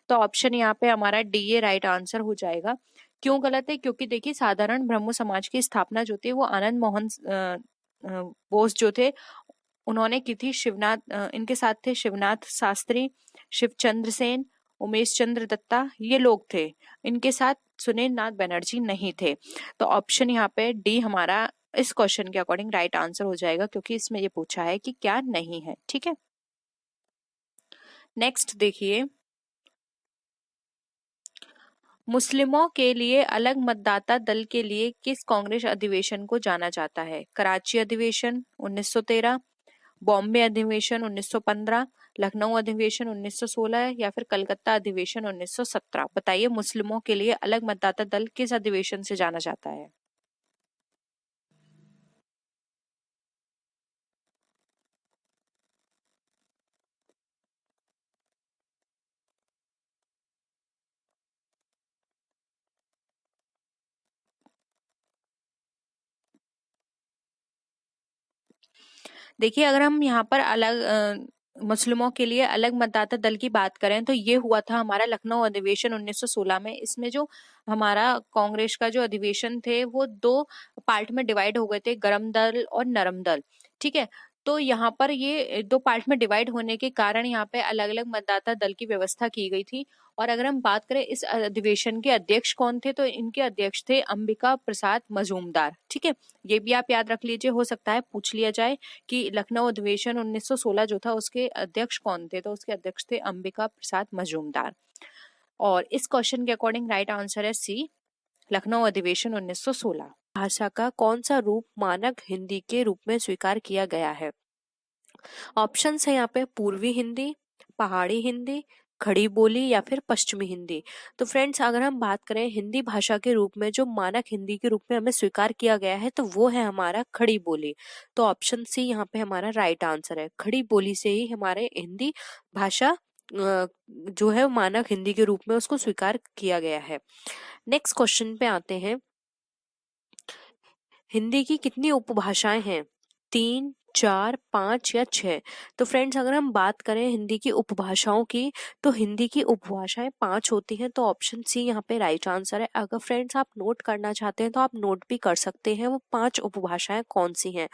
तो ऑप्शन यहाँ पे हमारा डी ये राइट आंसर हो जाएगा। क्यों गलत है? क्योंकि देखिए साधारण ब्रह्मो समाज की स्थापना जो थी वो आनंद मोहन बोस जो थे उन्होंने की थी। इनके साथ थे शिवनाथ शास्त्री, शिवचंद्र सेन, उमेश चंद्र दत्ता, ये लोग थे। इनके साथ सुनील नाथ बनर्जी नहीं थे। तो ऑप्शन यहाँ पे डी हमारा इस क्वेश्चन के अकॉर्डिंग राइट आंसर हो जाएगा, क्योंकि इसमें ये पूछा है कि क्या नहीं है। ठीक है, नेक्स्ट देखिए, मुस्लिमों के लिए अलग मतदाता दल के लिए किस कांग्रेस अधिवेशन को जाना जाता है? कराची अधिवेशन 1913, बॉम्बे अधिवेशन 1915, लखनऊ अधिवेशन 1916 या फिर कलकत्ता अधिवेशन 1917। बताइए मुस्लिमों के लिए अलग मतदाता दल किस अधिवेशन से जाना जाता है? देखिए, अगर हम यहाँ पर अलग मुस्लिमों के लिए अलग मतदाता दल की बात करें तो ये हुआ था हमारा लखनऊ अधिवेशन 1916 में। इसमें जो हमारा कांग्रेस का जो अधिवेशन थे वो दो पार्ट में डिवाइड हो गए थे, गरम दल और नरम दल। ठीक है, तो यहाँ पर ये दो पार्ट में डिवाइड होने के कारण यहाँ पे अलग अलग मतदाता दल की व्यवस्था की गई थी। और अगर हम बात करें इस अधिवेशन के अध्यक्ष कौन थे, तो इनके अध्यक्ष थे अंबिका प्रसाद मजूमदार। ठीक है, ये भी आप याद रख लीजिए, हो सकता है पूछ लिया जाए कि लखनऊ अधिवेशन 1916 जो था उसके अध्यक्ष कौन थे, तो उसके अध्यक्ष थे अंबिका प्रसाद मजूमदार। और इस क्वेश्चन के अकॉर्डिंग राइट आंसर है सी, लखनऊ अधिवेशन 1916। भाषा का कौन सा रूप मानक हिंदी के रूप में स्वीकार किया गया है? ऑप्शन है यहाँ पे पूर्वी हिंदी, पहाड़ी हिंदी, खड़ी बोली या फिर पश्चिमी हिंदी। तो फ्रेंड्स, अगर हम बात करें हिंदी भाषा के रूप में जो मानक हिंदी के रूप में हमें स्वीकार किया गया है तो वो है हमारा खड़ी बोली। तो ऑप्शन सी यहाँ पे हमारा राइट आंसर है। खड़ी बोली से ही हमारे हिंदी भाषा जो है मानक हिंदी के रूप में उसको स्वीकार किया गया है। नेक्स्ट क्वेश्चन पे आते हैं, हिंदी की कितनी उपभाषाएं हैं? 3, 4, 5 या 6? तो फ्रेंड्स, अगर हम बात करें हिंदी की उपभाषाओं की तो हिंदी की उपभाषाएं 5 होती हैं। तो ऑप्शन सी यहाँ पे राइट आंसर है। अगर फ्रेंड्स आप नोट करना चाहते हैं तो आप नोट भी कर सकते हैं वो 5 उपभाषाएं कौन सी हैं।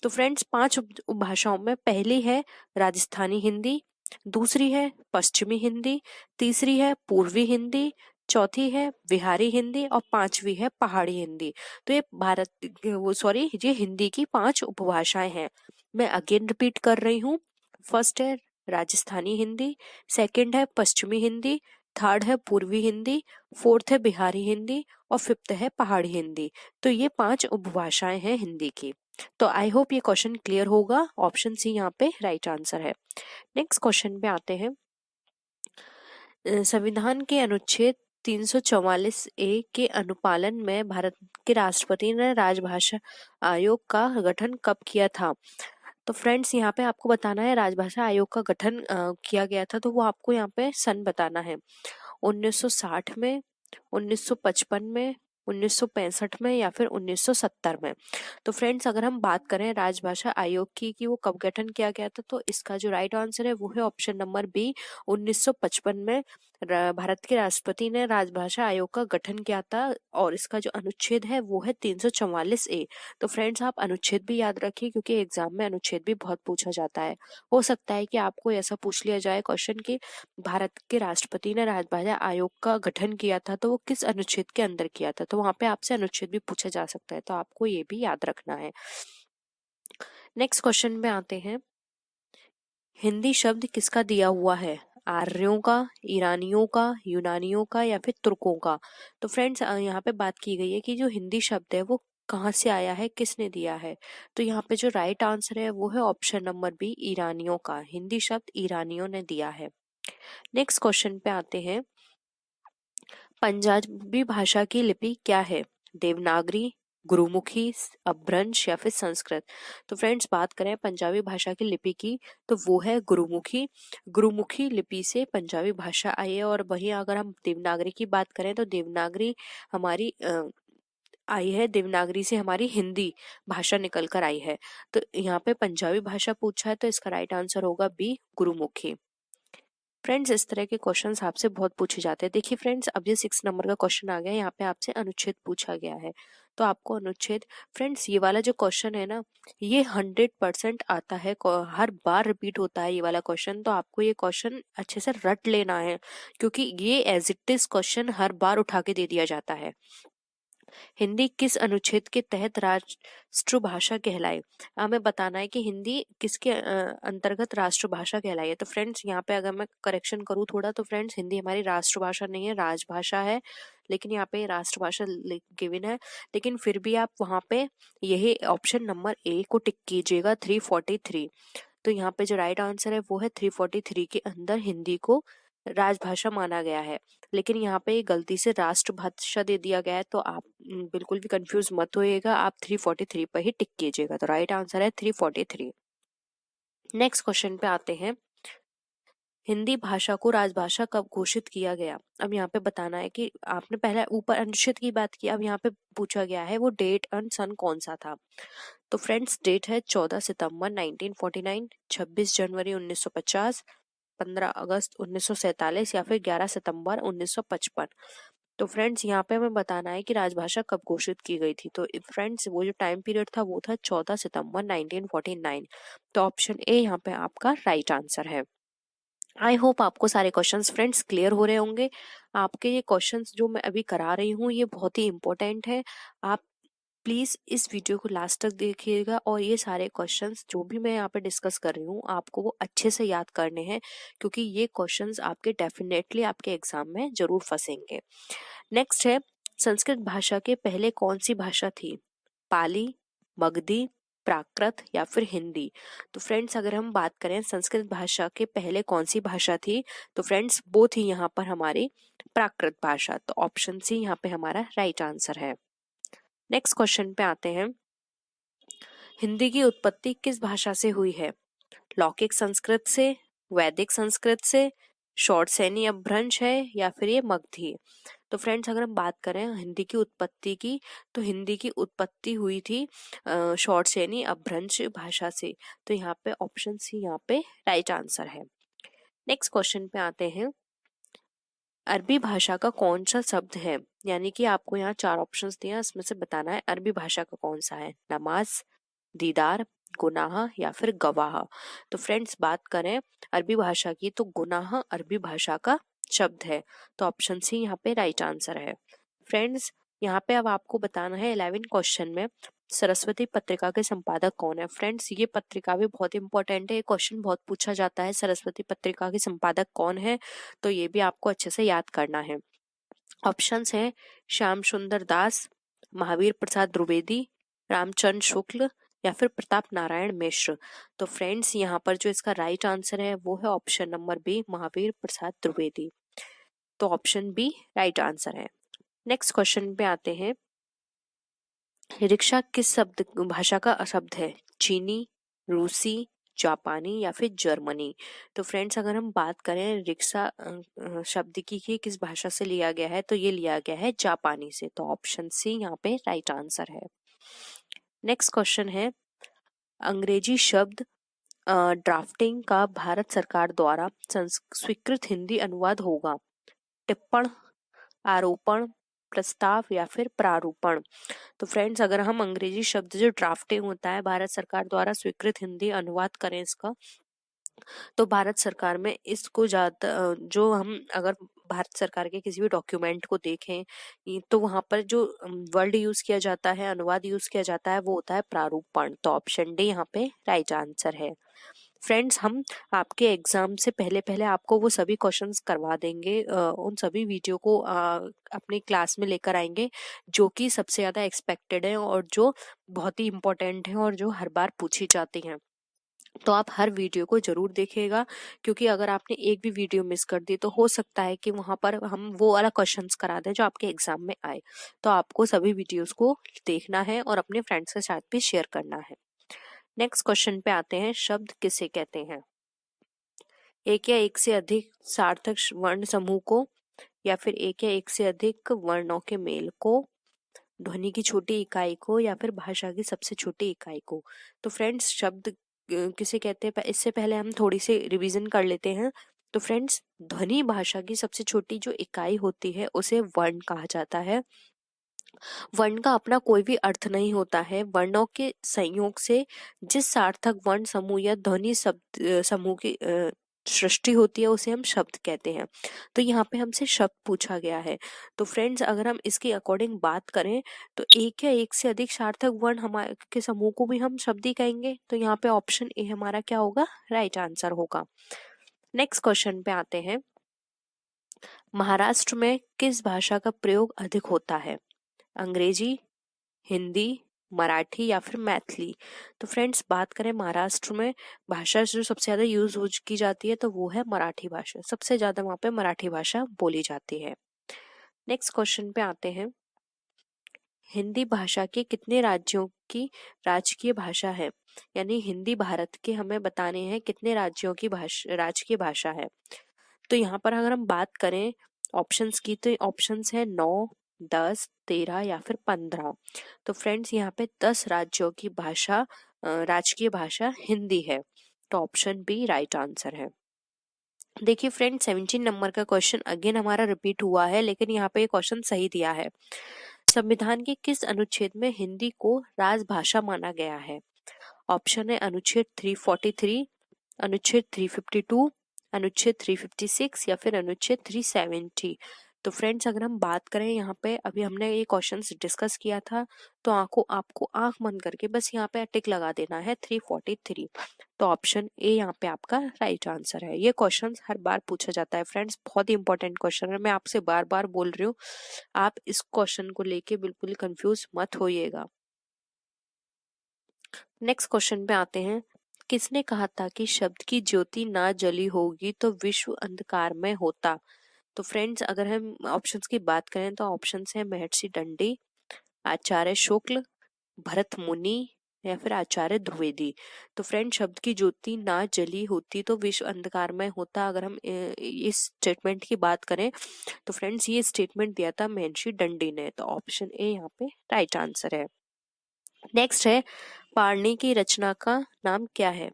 तो फ्रेंड्स, 5 उपभाषाओं में पहली है राजस्थानी हिंदी, दूसरी है पश्चिमी हिंदी, तीसरी है पूर्वी हिंदी, चौथी है बिहारी हिंदी और पांचवी है पहाड़ी हिंदी। तो ये ये हिंदी की 5 उपभाषाएं हैं। मैं अगेन रिपीट कर रही हूँ। फर्स्ट है राजस्थानी हिंदी, सेकंड है पश्चिमी हिंदी, थर्ड है पूर्वी हिंदी, फोर्थ है बिहारी हिंदी और फिफ्थ है पहाड़ी हिंदी। तो ये 5 उपभाषाएं हैं हिंदी की। तो आई होप ये क्वेश्चन क्लियर होगा। ऑप्शन सी यहाँ पे राइट आंसर है। नेक्स्ट क्वेश्चन पे आते हैं, संविधान के अनुच्छेद 344 ए के अनुपालन में भारत के राष्ट्रपति ने राजभाषा आयोग का गठन कब किया था? तो फ्रेंड्स, यहाँ पे आपको बताना है राजभाषा आयोग का गठन किया गया था, तो वो आपको यहाँ पे सन बताना है। 1960 में, 1955 में, 1965 में या फिर 1970 में। तो फ्रेंड्स अगर हम बात करें राजभाषा आयोग की कि वो कब गठन किया गया था, तो इसका जो राइट आंसर है वो है ऑप्शन नंबर बी, 1955 में भारत के राष्ट्रपति ने राजभाषा आयोग का गठन किया था और इसका जो अनुच्छेद है वो है 344A। तो फ्रेंड्स आप अनुच्छेद भी याद रखिए क्योंकि एग्जाम में अनुच्छेद भी बहुत पूछा जाता है। हो सकता है कि आपको ऐसा पूछ लिया जाए क्वेश्चन कि भारत के राष्ट्रपति ने राजभाषा आयोग का गठन किया था तो वो किस अनुच्छेद के अंदर किया था, तो वहां पे आपसे अनुच्छेद भी पूछा जा सकता है, तो आपको ये भी याद रखना है। नेक्स्ट क्वेश्चन में आते हैं, हिंदी शब्द किसका दिया हुआ है? आर्यों का, ईरानियों का, यूनानियों का या फिर तुर्कों का? तो फ्रेंड्स यहाँ पे बात की गई है कि जो हिंदी शब्द है वो कहाँ से आया है, किसने दिया है? तो यहाँ पे जो राइट आंसर है वो है ऑप्शन नंबर बी, ईरानियों का। हिंदी शब्द ईरानियों ने दिया है। नेक्स्ट क्वेश्चन पे आते हैं, पंजाबी भाषा की लिपि क्या है? देवनागरी, गुरुमुखी, अपभ्रंश या फिर संस्कृत? तो फ्रेंड्स बात करें पंजाबी भाषा की लिपि की तो वो है गुरुमुखी। गुरुमुखी लिपि से पंजाबी भाषा आई है। और वहीं अगर हम देवनागरी की बात करें तो देवनागरी हमारी आई है, देवनागरी से हमारी हिंदी भाषा निकल कर आई है। तो यहाँ पे पंजाबी भाषा पूछा है तो इसका राइट आंसर होगा बी, गुरुमुखी। फ्रेंड्स इस तरह के क्वेश्चंस आपसे बहुत पूछे जाते हैं। देखिए फ्रेंड्स अब ये 6 नंबर का क्वेश्चन आ गया, यहाँ पे आपसे अनुच्छेद पूछा गया है तो आपको अनुच्छेद, फ्रेंड्स ये वाला जो क्वेश्चन है ना ये 100% आता है, हर बार रिपीट होता है ये वाला क्वेश्चन, तो आपको ये क्वेश्चन अच्छे से रट लेना है क्योंकि ये एज इट इज क्वेश्चन हर बार उठा के दे दिया जाता है। हिंदी किस अनुच्छेद के तहत राष्ट्रभाषा कहलाए? हमें बताना है कि हिंदी किसके अंतर्गत राष्ट्रभाषा कहलाई है। तो फ्रेंड्स यहाँ पे अगर मैं करेक्शन करूँ थोड़ा तो फ्रेंड्स हिंदी हमारी राष्ट्रभाषा नहीं है, राजभाषा है। लेकिन यहाँ पे राष्ट्रभाषा गिवन है, लेकिन फिर भी आप वहाँ पे यही ऑप्शन नंबर ए को टिक कीजिएगा, 343। तो यहाँ पे जो राइट आंसर है वो है 343 के अंदर हिंदी को राजभाषा माना गया है। लेकिन यहाँ पे गलती से राष्ट्रभाषा दे दिया गया है तो आप बिल्कुल भी कंफ्यूज मत होइएगा, आप 343 पर ही टिक कीजिएगा। तो राइट आंसर है 343। नेक्स्ट क्वेश्चन पे आते हैं, हिंदी भाषा को राजभाषा कब घोषित किया गया? अब यहाँ पे बताना है कि आपने पहले ऊपर अनुच्छेद की बात की, अब यहाँ पे पूछा गया है वो डेट एंड सन कौन सा था। तो फ्रेंड्स डेट है 14 सितंबर 1949, 26 जनवरी 1950, 15 अगस्त 1947 या फिर 11 सितंबर 1955। तो फ्रेंड्स यहाँ पे हमें बताना है कि राजभाषा कब घोषित की गई थी। तो फ्रेंड्स वो जो टाइम पीरियड था वो था 14 सितंबर 1949। तो ऑप्शन ए यहाँ पे आपका राइट आंसर है। आई होप आपको सारे क्वेश्चंस फ्रेंड्स क्लियर हो रहे होंगे। आपके ये क्वेश्चंस जो मैं अभी करा रही हूँ ये बहुत ही इंपॉर्टेंट है, आप प्लीज इस वीडियो को लास्ट तक देखिएगा और ये सारे क्वेश्चंस जो भी मैं यहाँ पे डिस्कस कर रही हूँ आपको वो अच्छे से याद करने हैं क्योंकि ये क्वेश्चंस आपके डेफिनेटली आपके एग्जाम में जरूर फंसेंगे। नेक्स्ट है, संस्कृत भाषा के पहले कौन सी भाषा थी? पाली, मगधी, प्राकृत या फिर हिंदी? तो फ्रेंड्स अगर हम बात करें संस्कृत भाषा के पहले कौन सी भाषा थी तो फ्रेंड्स बोथ ही यहाँ पर हमारी प्राकृत भाषा। तो ऑप्शन सी यहाँ पे हमारा राइट आंसर है। नेक्स्ट क्वेश्चन पे आते हैं, हिंदी की उत्पत्ति किस भाषा से हुई है? लौकिक संस्कृत से, वैदिक संस्कृत से, शॉर्टसेनी अपभ्रंश है या फिर ये मगधी है? तो फ्रेंड्स अगर हम बात करें हिंदी की उत्पत्ति की तो हिंदी की उत्पत्ति हुई थी शॉर्टसेनी अपभ्रंश भाषा से। तो यहाँ पे ऑप्शन सी यहाँ पे राइट आंसर है। नेक्स्ट क्वेश्चन पे आते हैं, अरबी भाषा का कौन सा शब्द है? यानी कि आपको यहाँ 4 ऑप्शंस दिए हैं, इसमें से बताना है अरबी भाषा का कौन सा है। नमाज, दीदार, गुनाह या फिर गवाह? तो फ्रेंड्स बात करें अरबी भाषा की तो गुनाह अरबी भाषा का शब्द है। तो ऑप्शन सी यहाँ पे राइट आंसर है। फ्रेंड्स यहाँ पे अब आपको बताना है 11 क्वेश्चन में सरस्वती पत्रिका के संपादक कौन है? फ्रेंड्स ये पत्रिका भी बहुत इंपॉर्टेंट है, ये क्वेश्चन बहुत पूछा जाता है, सरस्वती पत्रिका के संपादक कौन है? तो ये भी आपको अच्छे से याद करना है। ऑप्शंस हैं श्याम सुंदर दास, महावीर प्रसाद द्विवेदी, रामचंद्र शुक्ल या फिर प्रताप नारायण मिश्र? तो फ्रेंड्स यहाँ पर जो इसका राइट आंसर है वो है option number B, Mahavir Prasad Dwivedi. तो ऑप्शन बी राइट आंसर है। नेक्स्ट क्वेश्चन पे आते हैं, रिक्शा किस शब्द भाषा का शब्द है? चीनी, रूसी, जापानी या फिर जर्मनी। तो फ्रेंड्स अगर हम बात करें रिक्शा शब्द की किस भाषा से लिया गया है, तो ये लिया गया है जापानी से। तो ऑप्शन सी यहाँ पे राइट आंसर है। नेक्स्ट क्वेश्चन है, अंग्रेजी शब्द ड्राफ्टिंग का भारत सरकार द्वारा स्वीकृत हिंदी अनुवाद होगा? टिप्पण, आरोपण, प्रस्ताव या फिर प्रारूपण। तो फ्रेंड्स अगर हम अंग्रेजी शब्द जो ड्राफ्टिंग होता है भारत सरकार द्वारा स्वीकृत हिंदी अनुवाद करें इसका, तो भारत सरकार में इसको ज्यादा जो हम अगर भारत सरकार के किसी भी डॉक्यूमेंट को देखें तो वहां पर जो वर्ड यूज किया जाता है, अनुवाद यूज किया जाता है, वो होता है प्रारूपण। तो ऑप्शन डी यहाँ पे राइट आंसर है। फ्रेंड्स हम आपके एग्जाम से पहले पहले आपको वो सभी क्वेश्चंस करवा देंगे, उन सभी वीडियो को अपनी क्लास में लेकर आएंगे जो कि सबसे ज्यादा एक्सपेक्टेड है और जो बहुत ही इम्पोर्टेंट है और जो हर बार पूछी जाती हैं। तो आप हर वीडियो को जरूर देखिएगा, क्योंकि अगर आपने एक भी वीडियो मिस कर दी तो हो सकता है कि वहां पर हम वो वाला क्वेश्चंस करा दें जो आपके एग्जाम में आए। तो आपको सभी वीडियोस को देखना है और अपने फ्रेंड्स के साथ भी शेयर करना है। नेक्स्ट क्वेश्चन पे आते हैं, शब्द किसे कहते हैं? एक या एक से अधिक सार्थक वर्ण समूह को, या फिर एक या एक से अधिक वर्णों के मेल को, ध्वनि की छोटी इकाई को, या फिर भाषा की सबसे छोटी इकाई को। तो फ्रेंड्स शब्द किसे कहते हैं, इससे पहले हम थोड़ी सी रिवीजन कर लेते हैं। तो फ्रेंड्स ध्वनि भाषा की सबसे छोटी जो इकाई होती है उसे वर्ण कहा जाता है। वर्ण का अपना कोई भी अर्थ नहीं होता है। वर्णों के संयोग से जिस सार्थक वर्ण समूह या ध्वनि शब्द समूह की सृष्टि होती है उसे हम शब्द कहते हैं। तो यहाँ पे हमसे शब्द पूछा गया है। तो फ्रेंड्स अगर हम इसके अकॉर्डिंग बात करें तो एक या एक से अधिक सार्थक वर्ण हमारे के समूह को भी हम शब्द ही कहेंगे। तो यहाँ पे ऑप्शन ए हमारा क्या होगा, राइट आंसर होगा। नेक्स्ट क्वेश्चन पे आते हैं, महाराष्ट्र में किस भाषा का प्रयोग अधिक होता है? अंग्रेजी, हिंदी, मराठी या फिर मैथिली। तो फ्रेंड्स बात करें महाराष्ट्र में भाषा जो सबसे ज्यादा यूज की जाती है तो वो है मराठी भाषा। सबसे ज्यादा वहां पे मराठी भाषा बोली जाती है। नेक्स्ट क्वेश्चन पे आते हैं, हिंदी भाषा के कितने राज्यों की राजकीय भाषा है? यानी हिंदी भारत के हमें बताने हैं कितने राज्यों की राजकीय भाषा है। तो यहाँ पर अगर हम बात करें ऑप्शंस की, तो ऑप्शंस है 9, 10, 13 या फिर 15। तो फ्रेंड्स यहाँ पे 10 राज्यों की भाषा राजकीय भाषा हिंदी है। तो ऑप्शन बी राइट आंसर है। देखिए फ्रेंड 17 नंबर का क्वेश्चन अगेन हमारा रिपीट हुआ है, लेकिन यहाँ पे क्वेश्चन सही दिया है। संविधान के किस अनुच्छेद में हिंदी को राजभाषा माना गया है? ऑप्शन है अनुच्छेद 343, अनुच्छेद 352, अनुच्छेद 356 या फिर अनुच्छेद 370। तो फ्रेंड्स अगर हम बात करें यहाँ पे, अभी हमने ये क्वेश्चंस डिस्कस किया था, तो आपको आंख बंद करके बस यहाँ पे टिक लगा देना है 343। तो ऑप्शन ए यहाँ पे आपका राइट आंसर है। ये क्वेश्चंस हर बार पूछा जाता है फ्रेंड्स, बहुत ही इंपॉर्टेंट क्वेश्चन है। मैं आपसे बार बार बोल रही हूँ, आप इस क्वेश्चन को लेके बिल्कुल कंफ्यूज मत होइएगा। नेक्स्ट क्वेश्चन पे आते हैं, किसने कहा था कि शब्द की ज्योति ना जली होगी तो विश्व अंधकार में होता? तो फ्रेंड्स अगर हम ऑप्शंस की बात करें तो ऑप्शंस है महर्षि दंडी, आचार्य शुक्ल, भरत मुनि या फिर आचार्य द्विवेदी। तो फ्रेंड शब्द की ज्योति ना जली होती तो विश्व अंधकार में होता, अगर हम इस स्टेटमेंट की बात करें तो फ्रेंड्स ये स्टेटमेंट दिया था महर्षि दंडी ने। तो ऑप्शन ए यहाँ पे राइट आंसर है। नेक्स्ट है, पाणिनि की रचना का नाम क्या है?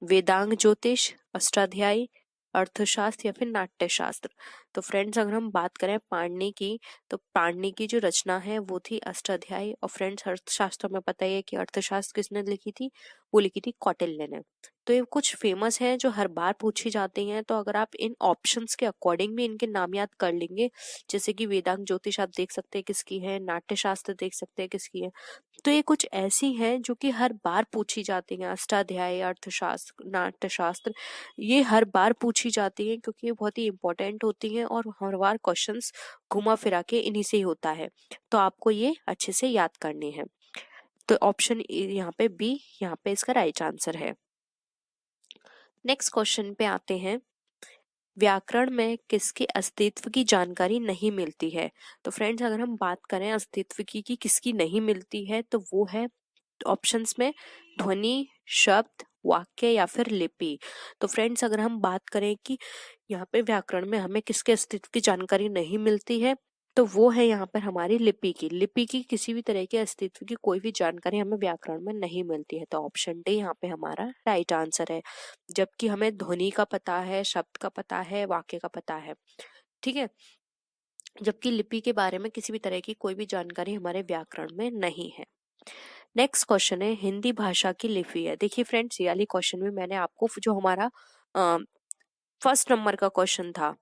वेदांग ज्योतिष, अष्टाध्यायी, अर्थशास्त्र या फिर नाट्यशास्त्र। तो फ्रेंड्स अगर हम बात करें पाणिनि की, तो पाणिनि की जो रचना है वो थी अष्टाध्यायी। और फ्रेंड्स अर्थशास्त्र में पता ही है कि अर्थशास्त्र किसने लिखी थी, वो लिखी थी कौटिल्य ने। तो ये कुछ फेमस है जो हर बार पूछी जाती हैं। तो अगर आप इन ऑप्शंस के अकॉर्डिंग भी इनके नाम याद कर लेंगे, जैसे कि वेदांग ज्योतिष आप देख सकते हैं किसकी है, नाट्यशास्त्र देख सकते हैं किसकी है, तो ये कुछ ऐसी हैं जो कि हर बार पूछी जाती हैं। अष्टाध्यायी, अर्थशास्त्र, नाट्यशास्त्र ये हर बार पूछी जाती हैं क्योंकि ये बहुत ही इंपॉर्टेंट होती हैं और हर बार क्वेश्चंस घुमा फिरा के इन्हीं से ही होता है। तो आपको ये अच्छे से याद करनी है। तो ऑप्शन यहाँ पे बी यहाँ पे इसका राइट आंसर है। नेक्स्ट क्वेश्चन पे आते हैं, व्याकरण में किसके अस्तित्व की जानकारी नहीं मिलती है? तो फ्रेंड्स अगर हम बात करें अस्तित्व की कि किसकी नहीं मिलती है, तो वो है ऑप्शंस में ध्वनि, शब्द, वाक्य या फिर लिपि। तो फ्रेंड्स अगर हम बात करें कि यहाँ पे व्याकरण में हमें किसके अस्तित्व की जानकारी नहीं मिलती है, तो वो है यहाँ पर हमारी लिपि की। लिपि की किसी भी तरह के अस्तित्व की कोई भी जानकारी हमें व्याकरण में नहीं मिलती है। तो ऑप्शन डी यहाँ पे हमारा राइट आंसर है। जबकि हमें ध्वनि का पता है, शब्द का पता है, वाक्य का पता है, ठीक है, जबकि लिपि के बारे में किसी भी तरह की कोई भी जानकारी हमारे व्याकरण में नहीं है। नेक्स्ट क्वेश्चन है हिंदी भाषा की लिपि है। देखिए फ्रेंड्स, ये वाली क्वेश्चन में मैंने आपको जो हमारा फर्स्ट नंबर का क्वेश्चन था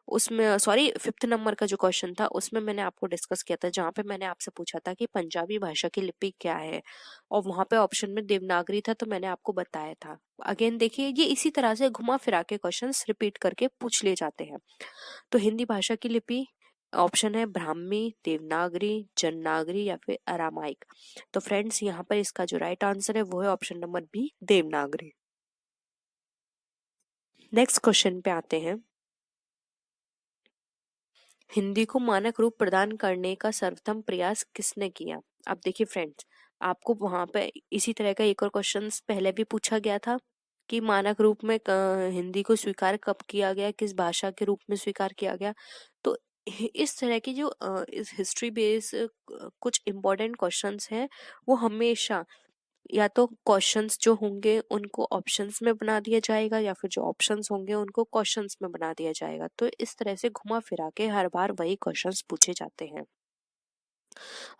उसमें, सॉरी 5th नंबर का जो क्वेश्चन था उसमें मैंने आपको डिस्कस किया था, जहाँ पे मैंने आपसे पूछा था कि पंजाबी भाषा की लिपि क्या है, और वहां पे ऑप्शन में देवनागरी था, तो मैंने आपको बताया था। अगेन देखिए, ये इसी तरह से घुमा फिरा के क्वेश्चंस रिपीट करके पूछ लिए जाते हैं। तो हिंदी भाषा की लिपि ऑप्शन है ब्राह्मी, देवनागरी, जननागरी या फिर अरामाइक। तो फ्रेंड्स यहाँ पर इसका जो राइट आंसर है वो है option number B, Devanagari. Next question पे आते हैं। हिंदी को मानक रूप प्रदान करने का सर्वप्रथम प्रयास किसने किया? अब देखिए फ्रेंड्स, आपको वहां पे इसी तरह का एक और क्वेश्चन पहले भी पूछा गया था कि मानक रूप में हिंदी को स्वीकार कब किया गया, किस भाषा के रूप में स्वीकार किया गया। तो इस तरह की जो इस हिस्ट्री बेस कुछ इम्पोर्टेंट क्वेश्चंस हैं, वो हमेशा या तो क्वेश्चंस जो होंगे उनको ऑप्शंस में बना दिया जाएगा, या फिर जो ऑप्शंस होंगे उनको क्वेश्चंस में बना दिया जाएगा। तो इस तरह से घुमा फिरा के हर बार वही क्वेश्चंस पूछे जाते हैं।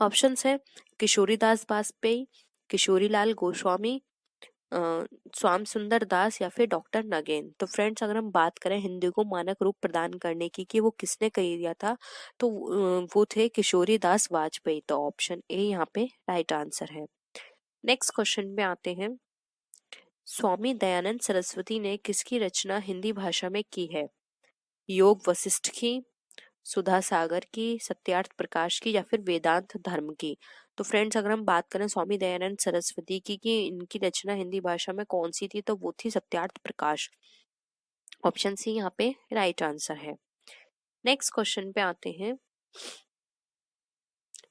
ऑप्शंस है किशोरीदास बाजपेयी, किशोरीलाल गोस्वामी, स्वाम सुंदर दास या फिर डॉक्टर नगेन। तो फ्रेंड्स अगर हम बात करें हिंदी को मानक रूप प्रदान करने की कि वो किसने कर दिया था, तो वो थे किशोरी दास वाजपेयी। तो ऑप्शन ए यहाँ पे राइट आंसर है। नेक्स्ट क्वेश्चन में आते हैं। स्वामी दयानंद सरस्वती ने किसकी रचना हिंदी भाषा में की है? योग वशिष्ठ की, सुधा सागर की, सत्यार्थ प्रकाश की या फिर वेदांत धर्म की। तो फ्रेंड्स अगर हम बात करें स्वामी दयानंद सरस्वती की कि इनकी रचना हिंदी भाषा में कौन सी थी, तो वो थी सत्यार्थ प्रकाश। ऑप्शन सी यहाँ पे राइट आंसर है। नेक्स्ट क्वेश्चन पे आते हैं।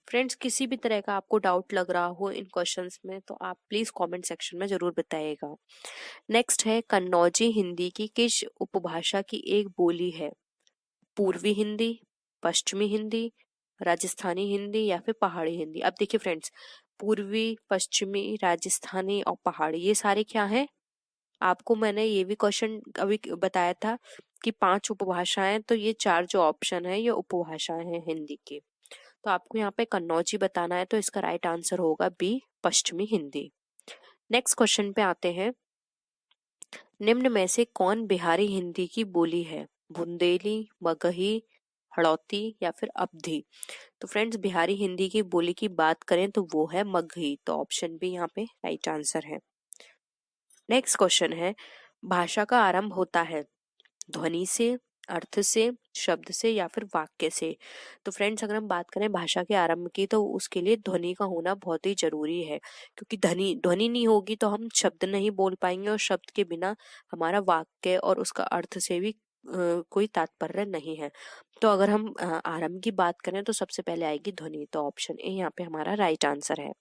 फ्रेंड्स किसी भी तरह का आपको डाउट लग रहा हो इन क्वेश्चंस में, तो आप प्लीज कमेंट सेक्शन में जरूर बताइएगा। नेक्स्ट है कन्नौजी हिंदी की किस उपभाषा की एक बोली है? पूर्वी हिंदी, पश्चिमी हिंदी, राजस्थानी हिंदी या फिर पहाड़ी हिंदी। अब देखिए फ्रेंड्स, पूर्वी, पश्चिमी, राजस्थानी और पहाड़ी ये सारे क्या हैं? आपको मैंने ये भी क्वेश्चन अभी बताया था कि 5 उपभाषाएं, तो ये 4 जो ऑप्शन है ये उपभाषाएं हैं हिंदी की। तो आपको यहाँ पे कन्नौजी बताना है, तो इसका राइट आंसर होगा बी, पश्चिमी हिंदी। नेक्स्ट क्वेश्चन पे आते हैं। निम्न में से कौन बिहारी हिंदी की बोली है? बुंदेली, मगही, हड़ौती या फिर अवधी। तो फ्रेंड्स बिहारी हिंदी की बोली की बात करें तो वो है मगही। तो ऑप्शन बी यहाँ पे राइट आंसर है। नेक्स्ट क्वेश्चन है। भाषा का आरंभ होता है ध्वनि से, अर्थ से, शब्द से या फिर वाक्य से। तो फ्रेंड्स अगर हम बात करें भाषा के आरंभ की, तो उसके लिए ध्वनि का होना बहुत ही जरूरी है, क्योंकि ध्वनि ध्वनि नहीं होगी तो हम शब्द नहीं बोल पाएंगे, और शब्द के बिना हमारा वाक्य और उसका अर्थ से भी कोई तात्पर्य नहीं है। तो अगर हम आरंभ की बात करें तो सबसे पहले आएगी ध्वनि। तो ऑप्शन ए यहाँ पे हमारा राइट आंसर है।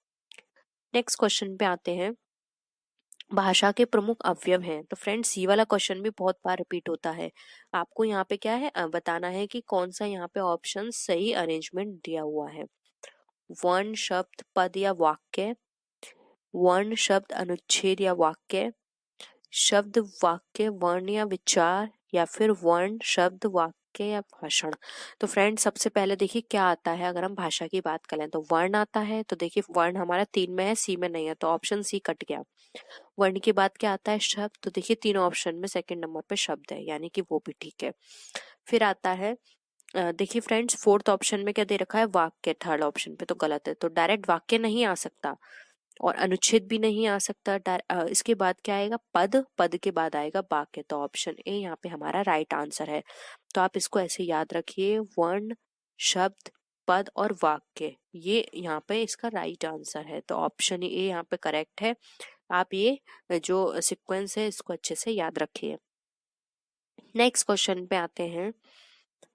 नेक्स्ट क्वेश्चन पे आते हैं। भाषा के प्रमुख अवयव हैं। तो फ्रेंड्स ये वाला क्वेश्चन भी बहुत बार रिपीट होता है। आपको यहाँ पे क्या है बताना है कि कौन सा यहाँ पे ऑप्शन सही अरेंजमेंट दिया हुआ है। वर्ण, शब्द, पद या वाक्य, वर्ण, शब्द, अनुच्छेद या वाक्य, शब्द, वाक्य, वर्ण या विचार, या फिर वर्ण, शब्द, वाक्य या भाषण। तो फ्रेंड सबसे पहले देखिए क्या आता है। अगर हम भाषा की बात करें तो वर्ण आता है। तो देखिए वर्ण हमारा 3 में है, सी में नहीं है, तो ऑप्शन सी कट गया। वर्ण के बाद क्या आता है? शब्द। तो देखिए तीनों ऑप्शन में सेकंड नंबर पे शब्द है, यानी कि वो भी ठीक है। फिर आता है देखिए फ्रेंड्स 4th ऑप्शन में क्या दे रखा है? वाक्य। 3rd ऑप्शन पे तो गलत है, तो डायरेक्ट वाक्य नहीं आ सकता और अनुच्छेद भी नहीं आ सकता। इसके बाद क्या आएगा? पद। पद के बाद आएगा वाक्य। तो ऑप्शन ए यहाँ पे हमारा राइट आंसर है। तो आप इसको ऐसे याद रखिए, वर्ण, शब्द, पद और वाक्य, ये यहाँ पे इसका राइट आंसर है। तो ऑप्शन ए यहाँ पे करेक्ट है। आप ये जो सीक्वेंस है इसको अच्छे से याद रखिए। नेक्स्ट क्वेश्चन पे आते हैं।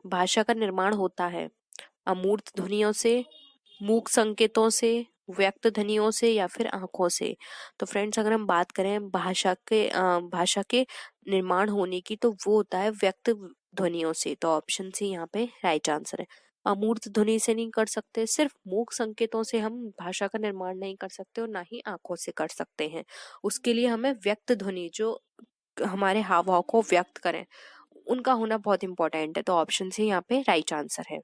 भाषा का निर्माण होता है अमूर्त ध्वनियों से, मूक संकेतों से, व्यक्त ध्वनियों से या फिर आंखों से? तो फ्रेंड्स अगर हम बात करें भाषा के निर्माण होने की, तो वो होता है व्यक्त ध्वनियों से। तो ऑप्शन सी यहाँ पे राइट आंसर है। अमूर्त ध्वनि से नहीं कर सकते, सिर्फ मूक संकेतों से हम भाषा का निर्माण नहीं कर सकते और ना ही आंखों से कर सकते हैं। उसके लिए हमें व्यक्त ध्वनि, जो हमारे हाव भाव को व्यक्त करें, उनका होना बहुत इंपॉर्टेंट है। तो ऑप्शन सी यहाँ पे राइट आंसर है।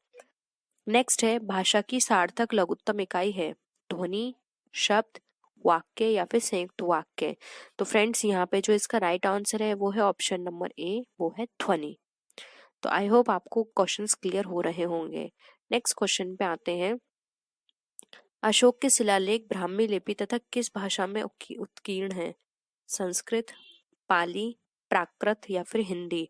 नेक्स्ट है, भाषा की सार्थक लघुत्तम इकाई है ध्वनि, शब्द, वाक्य या फिर संयुक्त वाक्य? तो फ्रेंड्स यहाँ पे जो इसका राइट आंसर है वो है ऑप्शन नंबर ए, वो है ध्वनि। तो आई होप आपको क्वेश्चंस क्लियर हो रहे होंगे। नेक्स्ट क्वेश्चन पे आते हैं। अशोक के शिलालेख ब्राह्मी लिपि तथा किस भाषा में उत्कीर्ण है? संस्कृत, पाली, प्राकृत या फिर हिंदी?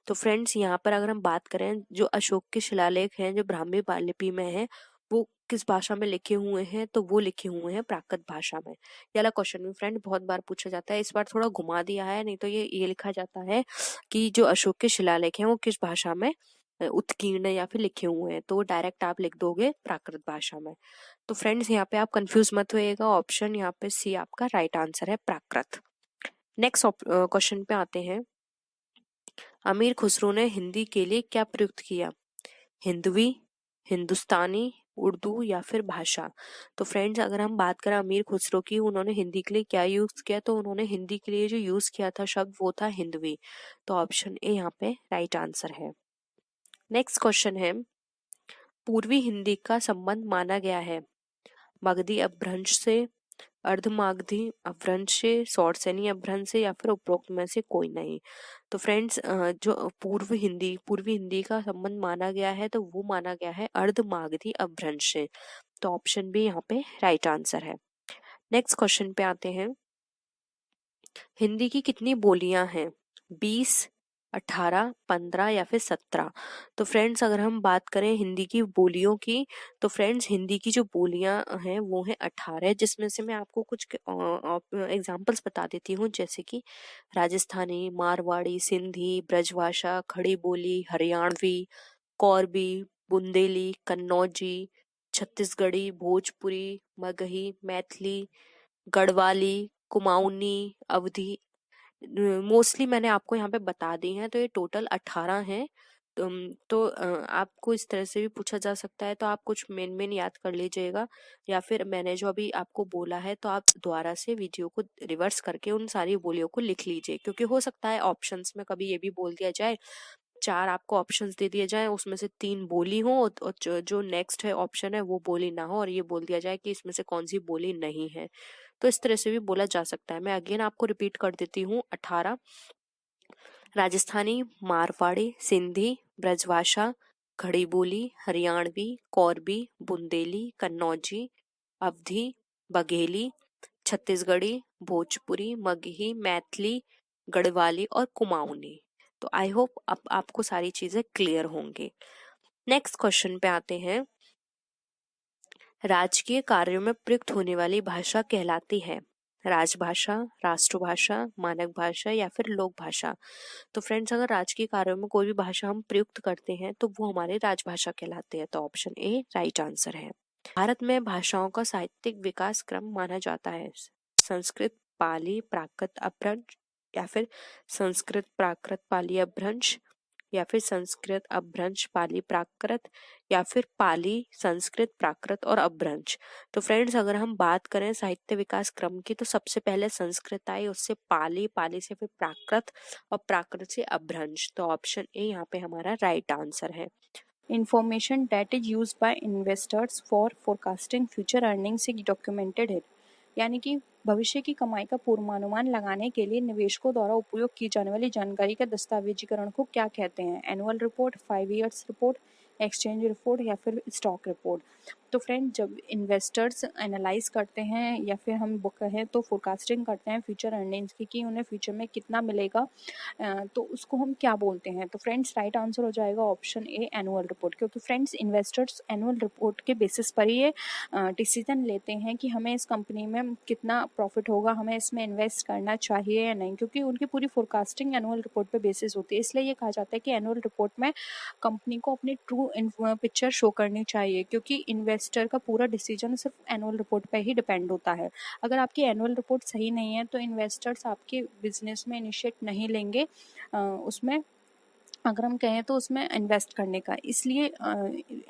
तो फ्रेंड्स यहाँ पर अगर हम बात करें, जो अशोक के शिलालेख हैं जो ब्राह्मी लिपि में है, वो किस भाषा में लिखे हुए हैं? तो वो लिखे हुए हैं प्राकृत भाषा में। ये वाला क्वेश्चन भी फ्रेंड बहुत बार पूछा जाता है, इस बार थोड़ा घुमा दिया है, नहीं तो ये लिखा जाता है कि जो अशोक के शिलालेख हैं वो किस भाषा में उत्कीर्ण या फिर लिखे हुए हैं, तो डायरेक्ट आप लिख दोगे प्राकृत भाषा में। तो फ्रेंड्स यहाँ पे आप कंफ्यूज मत होइएगा, ऑप्शन यहाँ पे सी आपका राइट आंसर है, प्राकृत। नेक्स्ट क्वेश्चन पे आते हैं। अमीर खुसरो ने हिंदी के लिए क्या प्रयुक्त किया? हिंदवी, हिंदुस्तानी, उर्दू या फिर भाषा? तो फ्रेंड्स अगर हम बात करें अमीर खुसरो की, उन्होंने हिंदी के लिए क्या यूज किया? तो उन्होंने हिंदी के लिए जो यूज किया था शब्द वो था हिंदवी। तो ऑप्शन ए यहाँ पे राइट आंसर है। नेक्स्ट क्वेश्चन है, पूर्वी हिंदी का संबंध माना गया है मगधी अपभ्रंश से, अर्धमागधी अपभ्रंश से, शॉर्टसेनी अपभ्रंश से या फिर उपरोक्त में से कोई नहीं? तो फ्रेंड्स जो पूर्वी हिंदी का संबंध माना गया है तो वो माना गया है अर्धमागधी अपभ्रंश से। तो ऑप्शन बी यहाँ पे राइट आंसर है। नेक्स्ट क्वेश्चन पे आते हैं। हिंदी की कितनी बोलियां हैं? 20, 18, 15 या फिर 17? तो फ्रेंड्स अगर हम बात करें हिंदी की बोलियों की, तो फ्रेंड्स हिंदी की जो बोलियां हैं वो है 18, जिसमें से मैं आपको कुछ एग्जांपल्स बता देती हूँ, जैसे कि राजस्थानी, मारवाड़ी, सिंधी, ब्रजभाषा, खड़ी बोली, हरियाणवी, कौरबी, बुंदेली, कन्नौजी, छत्तीसगढ़ी, भोजपुरी, मगही, मैथिली, गढ़वाली, कुमाऊनी, अवधी। मोस्टली मैंने आपको यहाँ पे बता दी हैं, तो ये टोटल 18 हैं। तो आपको इस तरह से भी पूछा जा सकता है, तो आप कुछ मेन याद कर लीजिएगा, या फिर मैंने जो अभी आपको बोला है तो आप दोबारा से वीडियो को रिवर्स करके उन सारी बोलियों को लिख लीजिए, क्योंकि हो सकता है ऑप्शंस में कभी ये भी बोल दिया जाए, 4 आपको ऑप्शंस दे दिए जाए, उसमें से 3 बोली हो और जो नेक्स्ट है ऑप्शन है वो बोली ना हो, और ये बोल दिया जाए कि इसमें से कौन सी बोली नहीं है। तो इस तरह से भी बोला जा सकता है। मैं अगेन आपको रिपीट कर देती हूँ। 18 राजस्थानी, मारवाड़ी, सिंधी, ब्रजभाषा, खड़ी बोली, हरियाणवी, कौरबी, बुंदेली, कन्नौजी, अवधी, बघेली, छत्तीसगढ़ी, भोजपुरी, मगही, मैथिली, गढ़वाली और कुमाऊनी। तो आई होप अब आपको सारी चीजें क्लियर होंगी। नेक्स्ट क्वेश्चन पे आते हैं। राजकीय कार्यों में प्रयुक्त होने वाली भाषा कहलाती है राजभाषा, राष्ट्रभाषा, मानक भाषा या फिर लोक भाषा? तो फ्रेंड्स अगर राजकीय कार्यों में कोई भी भाषा हम प्रयुक्त करते हैं तो वो हमारी राजभाषा कहलाती है। तो ऑप्शन ए राइट आंसर है। भारत में भाषाओं का साहित्यिक विकास क्रम माना जाता है संस्कृत, पाली, प्राकृत, अपभ्रंश या फिर संस्कृत, प्राकृत, पाली, अपभ्रंश या फिर संस्कृत, अपभ्रंश, पाली, प्राकृत या फिर पाली, संस्कृत, प्राकृत और अपभ्रंश? तो फ्रेंड्स अगर हम बात करें साहित्य विकास क्रम की, तो सबसे पहले संस्कृत आई, उससे पाली, पाली से फिर प्राकृत और प्राकृत से अपभ्रंश। तो ऑप्शन ए यहाँ पे हमारा राइट आंसर है। Information that is used by investors for forecasting future earnings is documented है, यानी कि भविष्य की कमाई का पूर्वानुमान लगाने के लिए निवेशकों द्वारा उपयोग की जाने वाली जानकारी का दस्तावेजीकरण को क्या कहते हैं? Annual report, 5 years report, exchange report या फिर स्टॉक रिपोर्ट? तो फ्रेंड जब इन्वेस्टर्स एनालाइज करते हैं या फिर हम कहें तो फोरकास्टिंग करते हैं फ्यूचर अर्निंग्स की कि उन्हें फ्यूचर में कितना मिलेगा, तो उसको हम क्या बोलते हैं? तो फ्रेंड्स राइट आंसर हो जाएगा ऑप्शन ए एनुअल रिपोर्ट, क्योंकि फ्रेंड्स इन्वेस्टर्स एनुअल रिपोर्ट के बेसिस पर ये डिसीजन लेते हैं कि हमें इस कंपनी में कितना प्रॉफिट होगा, हमें इसमें इन्वेस्ट करना चाहिए या नहीं, क्योंकि उनकी पूरी फोरकास्टिंग एनुअल रिपोर्ट पे बेसिस होती है। इसलिए ये कहा जाता है कि एनुअल रिपोर्ट में कंपनी को अपनी ट्रू पिक्चर शो करनी चाहिए, क्योंकि इन्वेस्टर का पूरा डिसीजन सिर्फ एनुअल रिपोर्ट पे ही डिपेंड होता है। अगर आपकी एनुअल रिपोर्ट सही नहीं है तो इन्वेस्टर्स आपके बिजनेस में इनिशिएट नहीं लेंगे उसमें, अगर हम कहें तो उसमें इन्वेस्ट करने का। इसलिए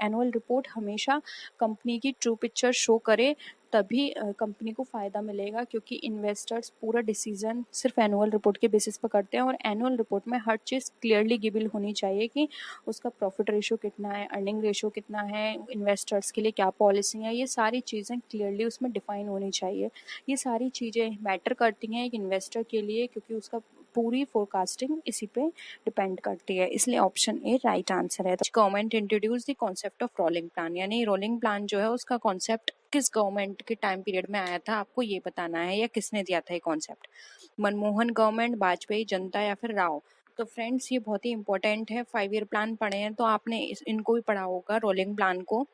एनुअल रिपोर्ट हमेशा कंपनी की ट्रू पिक्चर शो करे, तभी कंपनी को फ़ायदा मिलेगा, क्योंकि इन्वेस्टर्स पूरा डिसीजन सिर्फ एनुअल रिपोर्ट के बेसिस पर करते हैं। और एनुअल रिपोर्ट में हर चीज़ क्लियरली गिवन होनी चाहिए कि उसका प्रॉफिट रेशो कितना है, अर्निंग रेशो कितना है, इन्वेस्टर्स के लिए क्या पॉलिसी है, ये सारी चीज़ें क्लियरली उसमें डिफाइन होनी चाहिए। ये सारी चीज़ें मैटर करती हैं एक इन्वेस्टर के लिए, क्योंकि उसका पूरी फोरकास्टिंग इसी पे डिपेंड करती है। इसलिए ऑप्शन ए राइट आंसर है। Government introduce the concept of rolling plan, यानी रोलिंग प्लान जो है उसका कॉन्सेप्ट किस गवर्नमेंट के टाइम पीरियड में आया था, आपको ये बताना है, या किसने दिया था ये कॉन्सेप्ट। मनमोहन गवर्नमेंट, वाजपेयी, जनता या फिर राव। तो फ्रेंड्स ये बहुत ही इंपॉर्टेंट है, 5 ईयर प्लान पढ़े हैं तो आपने इनको भी पढ़ा होगा, रोलिंग प्लान को।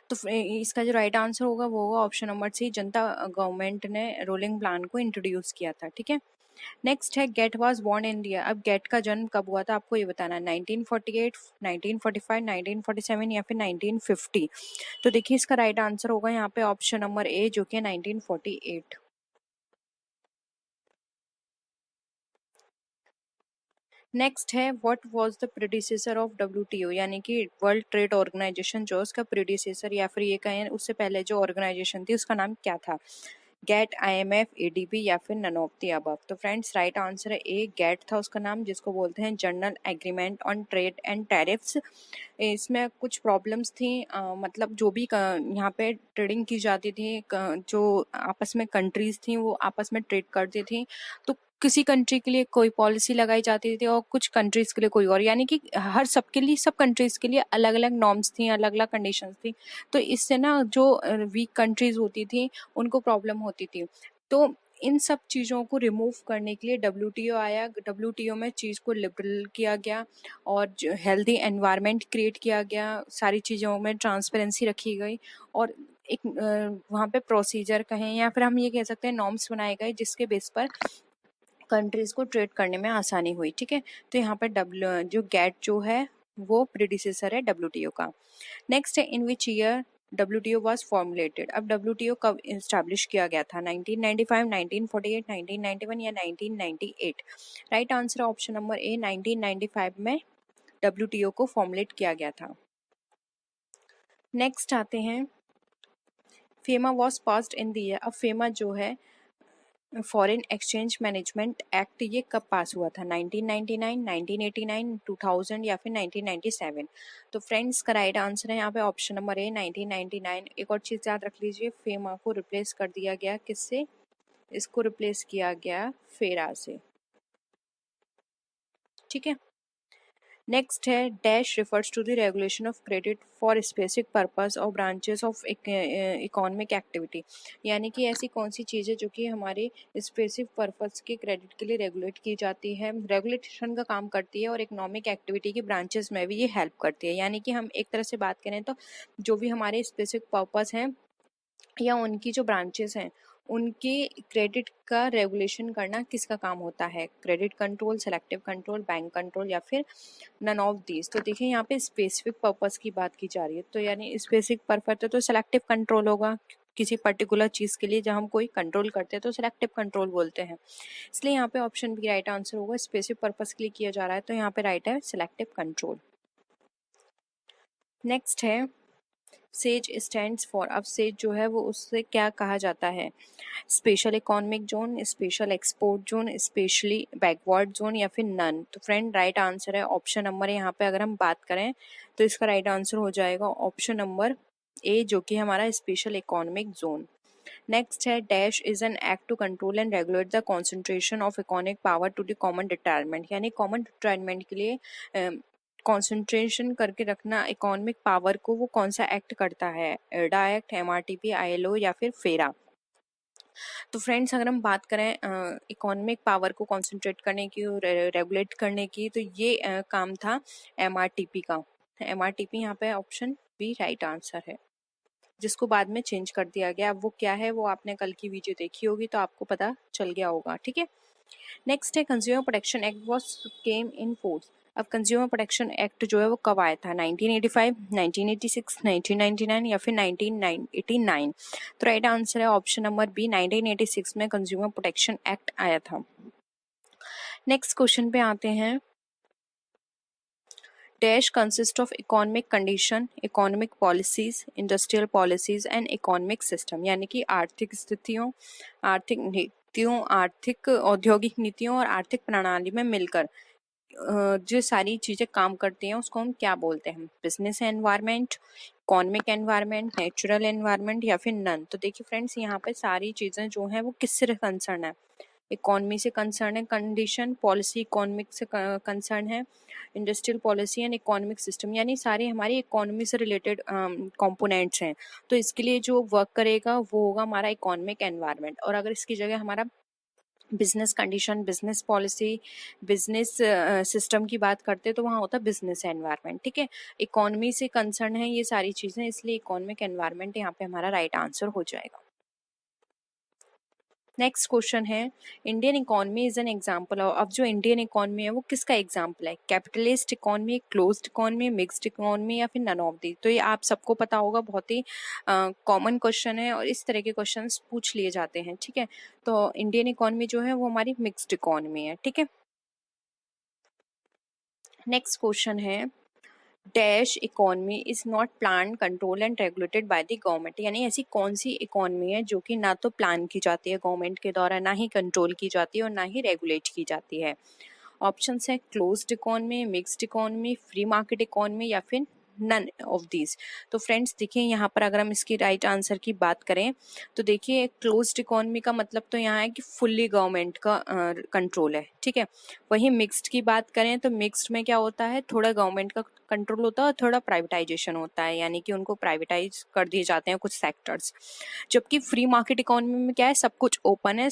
तो इसका जो राइट आंसर होगा वो होगा ऑप्शन नंबर सी, जनता गवर्नमेंट ने रोलिंग प्लान को इंट्रोड्यूस किया था। ठीक है, नेक्स्ट है गेट वाज बोर्न इन इंडिया। अब गेट का जन्म कब हुआ था आपको ये बताना है, 1948, 1945, 1947 या फिर 1950। तो देखिए इसका राइट आंसर होगा यहाँ पे ऑप्शन नंबर ए, जो कि 1948। नेक्स्ट है what was the predecessor of WTO, यानी कि वर्ल्ड ट्रेड ऑर्गेनाइजेशन जो उसका प्रेडिसेसर या फिर ये कहें उससे पहले जो ऑर्गेनाइजेशन थी उसका नाम क्या था। गेट, आईएमएफ, एडीबी या फिर नन ऑफ द अबव। तो फ्रेंड्स राइट आंसर है ए, गेट था उसका नाम, जिसको बोलते हैं general agreement on trade and tariffs. इसमें कुछ प्रॉब्लम्स थी, मतलब जो भी यहाँ पे ट्रेडिंग की जाती थी, जो आपस में कंट्रीज थी वो आपस में ट्रेड करती थी, तो किसी कंट्री के लिए कोई पॉलिसी लगाई जाती थी और कुछ कंट्रीज के लिए कोई और, यानी कि हर सबके लिए, सब कंट्रीज के लिए अलग अलग नॉर्म्स थी, अलग अलग कंडीशंस थी। तो इससे ना जो वीक कंट्रीज होती थी उनको प्रॉब्लम होती थी। तो इन सब चीज़ों को रिमूव करने के लिए डब्ल्यूटीओ आया। डब्ल्यूटीओ में चीज़ को लिबरल किया गया और हेल्दी एनवायरनमेंट क्रिएट किया गया, सारी चीज़ों में ट्रांसपेरेंसी रखी गई और एक वहाँ पे प्रोसीजर कहें या फिर हम ये कह सकते हैं नॉर्म्स बनाए गए, जिसके बेस पर कंट्रीज को ट्रेड करने में आसानी हुई। ठीक है, तो यहाँ पे जो गेट जो है वो प्रीडिसेसर है डब्ल्यूटीओ का। नेक्स्ट है in which year WTO was formulated. अब डब्ल्यूटीओ कब इस्टेब्लिश किया गया था, 1995, 1948, 1991 या 1998। Right answer option number A, 1995 में डब्ल्यूटीओ को फॉर्मुलेट किया गया था। नेक्स्ट आते हैं FEMA was passed in the year. अब फेमा जो है फॉरेन एक्सचेंज मैनेजमेंट एक्ट, ये कब पास हुआ था, 1999, 1989, 2000 या फिर 1997। तो फ्रेंड्स का राइट आंसर है यहाँ पे ऑप्शन नंबर ए, 1999। एक और चीज़ याद रख लीजिए, फेमा को रिप्लेस कर दिया गया किससे, इसको रिप्लेस किया गया फेरा से। ठीक है, नेक्स्ट है dash refers to the regulation of credit for specific purpose और ब्रांचेस ऑफ इकोनॉमिक एक्टिविटी, यानी कि ऐसी कौन सी चीज़ें जो कि हमारे स्पेसिफिक पर्पस के क्रेडिट के लिए रेगुलेट की जाती है, रेगुलेशन का काम करती है और इकोनॉमिक एक्टिविटी की ब्रांचेस में भी ये हेल्प करती है। यानी कि हम एक तरह से बात करें तो जो भी हमारे स्पेसिफिक पर्पस हैं या उनकी जो ब्रांचेस हैं उनके क्रेडिट का रेगुलेशन करना किसका काम होता है, credit control, selective control, bank control या फिर नन ऑफ दीज। तो देखिए यहाँ पे स्पेसिफिक पर्पस की बात की जा रही है, तो यानी स्पेसिफिक पर्पस तो सेलेक्टिव कंट्रोल होगा, किसी पर्टिकुलर चीज़ के लिए जब हम कोई कंट्रोल करते हैं तो सेलेक्टिव कंट्रोल बोलते हैं। इसलिए यहाँ पे ऑप्शन बी राइट आंसर होगा, स्पेसिफिक पर्पस के लिए किया जा रहा है तो यहाँ पे राइट है सेलेक्टिव कंट्रोल। नेक्स्ट है सेज स्टैंड्स फॉर। अब सेज जो है वो उससे क्या कहा जाता है, special economic zone, special export zone, specially backward zone या फिर नन। तो फ्रेंड राइट आंसर है ऑप्शन नंबर, यहाँ पे अगर हम बात करें तो इसका राइट आंसर हो जाएगा ऑप्शन नंबर ए, जो कि हमारा स्पेशल इकोनॉमिक जोन। नेक्स्ट है dash is an act to control and regulate the concentration of economic power to the common detriment, यानी कॉमन डिटरमेंट के लिए कॉन्सेंट्रेशन करके रखना इकोनॉमिक पावर को, वो कौन सा एक्ट करता है, एडा एक्ट, एमआरटीपी, आईएलओ या फिर फेरा। तो फ्रेंड्स अगर हम बात करें इकोनॉमिक पावर को कॉन्सेंट्रेट करने की और रेगुलेट करने की, तो ये काम था एमआरटीपी का। एमआरटीपी यहाँ पे ऑप्शन बी राइट आंसर है, जिसको बाद में चेंज कर दिया गया। अब वो क्या है वो आपने कल की वीडियो देखी होगी तो आपको पता चल गया होगा। ठीक है, नेक्स्ट है consumer protection act was came in force. अब कंज्यूमर प्रोटेक्शन एक्ट जो है वो कब आया था? 1985, 1986, 1999 या फिर 1989? तो राइट आंसर है ऑप्शन नंबर बी, 1986 में कंज्यूमर प्रोटेक्शन एक्ट आया था। नेक्स्ट क्वेश्चन पे आते हैं। Dash consist of economic condition, economic policies, industrial policies and economic system, यानी कि आर्थिक स्थितियों, आर्थिक नीतियों, आर्थिक औद्योगिक नीतियों और आर्थिक प्रणाली में मिलकर जो सारी चीजें काम करती हैं उसको हम क्या बोलते हैं? Business environment, economic environment, natural environment या फिर नन? तो देखिए फ्रेंड्स, यहाँ पे सारी चीजें जो हैं वो किससे कंसर्न है? इकोनॉमी से कंसर्न है, कंडीशन पॉलिसी इकोनॉमिक से कंसर्न है, industrial policy and economic system, यानी सारे हमारी इकोनॉमी से रिलेटेड कंपोनेंट्स हैं। तो इसके लिए जो वर्क करेगा वो होगा हमारा इकोनॉमिक एनवायरनमेंट। और अगर इसकी जगह हमारा business condition, business policy, business system की बात करते हैं तो वहाँ होता है बिजनेस एनवायरनमेंट। ठीक है, इकोनॉमी से कंसर्न है ये सारी चीजें, इसलिए इकोनॉमिक एनवायरनमेंट यहाँ पे हमारा राइट आंसर हो जाएगा। नेक्स्ट क्वेश्चन है, Indian economy is an example of. अब जो इंडियन इकोनॉमी है वो किसका एग्जाम्पल है? Capitalist economy, closed economy, mixed economy या फिर नन ऑफ दी? तो ये आप सबको पता होगा, बहुत ही कॉमन क्वेश्चन है और इस तरह के क्वेश्चन पूछ लिए जाते हैं। ठीक है, तो इंडियन इकोनॉमी जो है वो हमारी मिक्स्ड इकोनॉमी है। ठीक है, नेक्स्ट क्वेश्चन है, dash economy is not plan, control and regulated by the government, यानी ऐसी कौन सी इकोनॉमी है जो कि ना तो प्लान की जाती है गवर्नमेंट के द्वारा, ना ही कंट्रोल की जाती है और ना ही रेगुलेट की जाती है? ऑप्शंस है closed economy, mixed economy, free market economy या फिर नन ऑफ दीज। तो फ्रेंड्स देखिए, यहाँ पर अगर हम इसकी राइट आंसर की बात करें तो देखिए, क्लोज्ड इकोनॉमी का मतलब तो यहाँ है कि फुल्ली गवर्नमेंट का कंट्रोल है। ठीक है, वहीं मिक्स्ड की बात करें तो मिक्स्ड में क्या होता है, थोड़ा गवर्नमेंट का कंट्रोल होता है और थोड़ा प्राइवेटाइजेशन होता है, यानी कि उनको प्राइवेटाइज कर दिए जाते हैं कुछ सेक्टर्स। जबकि फ्री मार्केट इकोनॉमी में क्या है, सब कुछ ओपन है,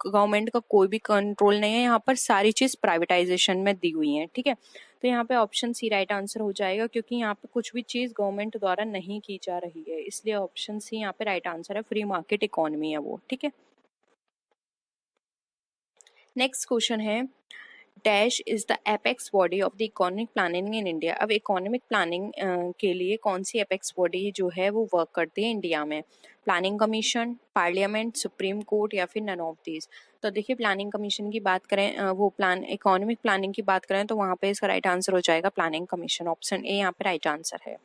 गवर्नमेंट का कोई भी कंट्रोल नहीं है, यहाँ पर सारी चीज प्राइवेटाइजेशन में दी हुई है। ठीक है, तो यहाँ पे ऑप्शन सी राइट आंसर हो जाएगा, क्योंकि यहाँ पे कुछ भी चीज गवर्नमेंट द्वारा नहीं की जा रही है, इसलिए ऑप्शन सी यहाँ पे राइट आंसर है, फ्री मार्केट इकोनॉमी है वो। ठीक है, नेक्स्ट क्वेश्चन है, dash is the apex body of the economic planning in India. अब इकोनॉमिक प्लानिंग के लिए कौन सी एपेक्स बॉडी जो है वो वर्क करती है इंडिया में? Planning commission, parliament, supreme court या फिर नन ऑफ दीज? तो देखिए, प्लानिंग कमीशन की बात करें, वो प्लान इकोनॉमिक प्लानिंग की बात करें तो वहाँ पे इसका राइट आंसर हो जाएगा प्लानिंग कमीशन, ऑप्शन ए यहाँ पे राइट आंसर है।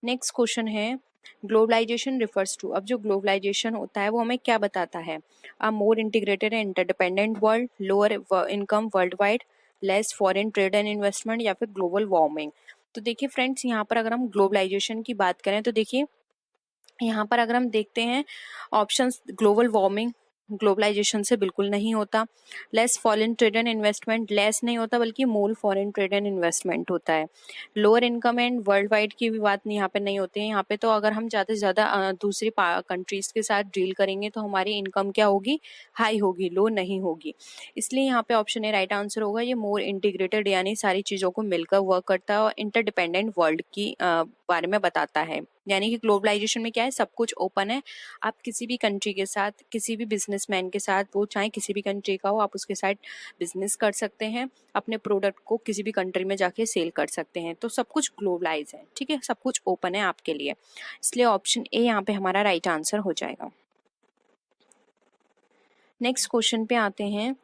नेक्स्ट क्वेश्चन है, ग्लोबलाइजेशन रिफर्स टू। अब जो ग्लोबलाइजेशन होता है वो हमें क्या बताता है? A more integrated and interdependent world, lower income world wide, less foreign trade and investment या फिर ग्लोबल वार्मिंग? तो देखिए फ्रेंड्स, यहाँ पर अगर हम ग्लोबलाइजेशन की बात करें तो देखिए, यहाँ पर अगर हम देखते हैं ऑप्शंस, ग्लोबल वार्मिंग ग्लोबलाइजेशन से बिल्कुल नहीं होता, less foreign trade and investment, less नहीं होता बल्कि मोर फॉरेन ट्रेड एंड इन्वेस्टमेंट होता है, lower income and world wide की भी बात यहाँ पे नहीं होती है। यहाँ पे तो अगर हम ज़्यादा से ज़्यादा दूसरी कंट्रीज के साथ डील करेंगे तो हमारी इनकम क्या होगी, हाई होगी, लो नहीं होगी। इसलिए यहाँ पे ऑप्शन ए राइट आंसर होगा, ये मोर इंटीग्रेटेड यानी सारी चीज़ों को मिलकर वर्क करता है और इंटरडिपेंडेंट वर्ल्ड की बारे में बताता है। यानी कि ग्लोबलाइजेशन में क्या है, सब कुछ ओपन है, आप किसी भी कंट्री के साथ, किसी भी बिजनेसमैन के साथ, वो चाहे किसी भी कंट्री का हो, आप उसके साथ बिजनेस कर सकते हैं, अपने प्रोडक्ट को किसी भी कंट्री में जाके सेल कर सकते हैं। तो सब कुछ ग्लोबलाइज है। ठीक है, सब कुछ ओपन है आपके लिए, इसलिए ऑप्शन ए यहाँ पे हमारा राइट आंसर हो जाएगा। नेक्स्ट क्वेश्चन पे आते हैं,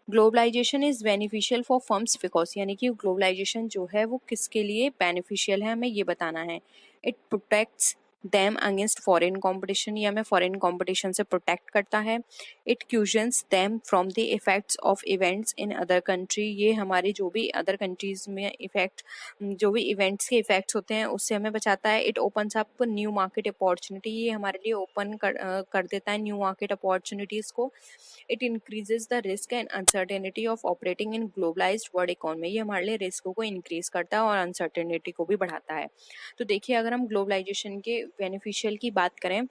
globalisation is beneficial for firms because, यानी कि ग्लोबलाइजेशन जो है वो किसके लिए बेनिफिशियल है, हमें ये बताना है। It protects them against foreign competition, ये हमें फॉरेन कंपटीशन से प्रोटेक्ट करता है। It cushions them from the effects of events in other country, ये हमारी जो भी अदर कंट्रीज में इफेक्ट, जो भी इवेंट्स के इफेक्ट्स होते हैं उससे हमें बचाता है। It opens up new market opportunity, ये हमारे लिए ओपन कर देता है न्यू मार्केट अपॉर्चुनिटीज़ को। It increases the risk and uncertainty of operating in globalised world economy, ये हमारे लिए रिस्क को इंक्रीज करता है और अनसर्टेनिटी को भी बढ़ाता है। तो देखिए, अगर हम ग्लोबलाइजेशन के बेनिफिशियल की बात करें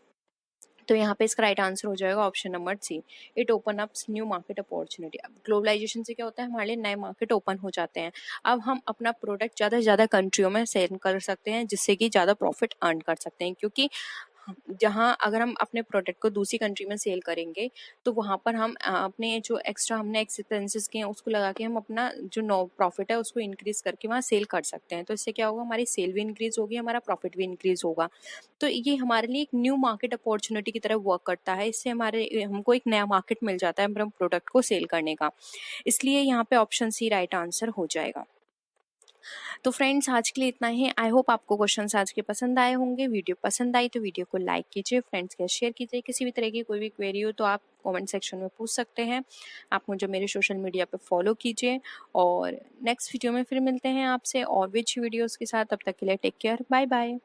तो यहाँ पे इसका राइट आंसर हो जाएगा option number C, it open ups new market opportunity. अब ग्लोबलाइजेशन से क्या होता है, हमारे लिए नए मार्केट ओपन हो जाते हैं, अब हम अपना प्रोडक्ट ज़्यादा से ज़्यादा कंट्रियों में सेल कर सकते हैं, जिससे कि ज़्यादा प्रॉफिट अर्न कर सकते हैं, क्योंकि जहाँ अगर हम अपने प्रोडक्ट को दूसरी कंट्री में सेल करेंगे तो वहाँ पर हम अपने जो एक्स्ट्रा हमने एक्सपेंसेस किए हैं उसको लगा के हम अपना जो नो प्रॉफिट है उसको इंक्रीज करके वहाँ सेल कर सकते हैं। तो इससे क्या होगा, हमारी सेल भी इंक्रीज होगी, हमारा प्रॉफिट भी इंक्रीज होगा। तो ये हमारे लिए एक न्यू मार्केट अपॉर्चुनिटी की तरह वर्क करता है। इससे हमारे हमको एक नया मार्केट मिल जाता है अपने प्रोडक्ट को सेल करने का। इसलिए यहाँ पे ऑप्शन सी राइट आंसर हो जाएगा। तो फ्रेंड्स आज के लिए इतना ही। आई होप आपको क्वेश्चंस आज के पसंद आए होंगे। वीडियो पसंद आई तो वीडियो को लाइक कीजिए, फ्रेंड्स के शेयर कीजिए। किसी भी तरह की कोई भी क्वेरी हो तो आप कमेंट सेक्शन में पूछ सकते हैं। आप मुझे मेरे सोशल मीडिया पे फॉलो कीजिए और नेक्स्ट वीडियो में फिर मिलते हैं आपसे और भी अच्छी वीडियोस के साथ। तब तक के लिए टेक केयर, बाय बाय।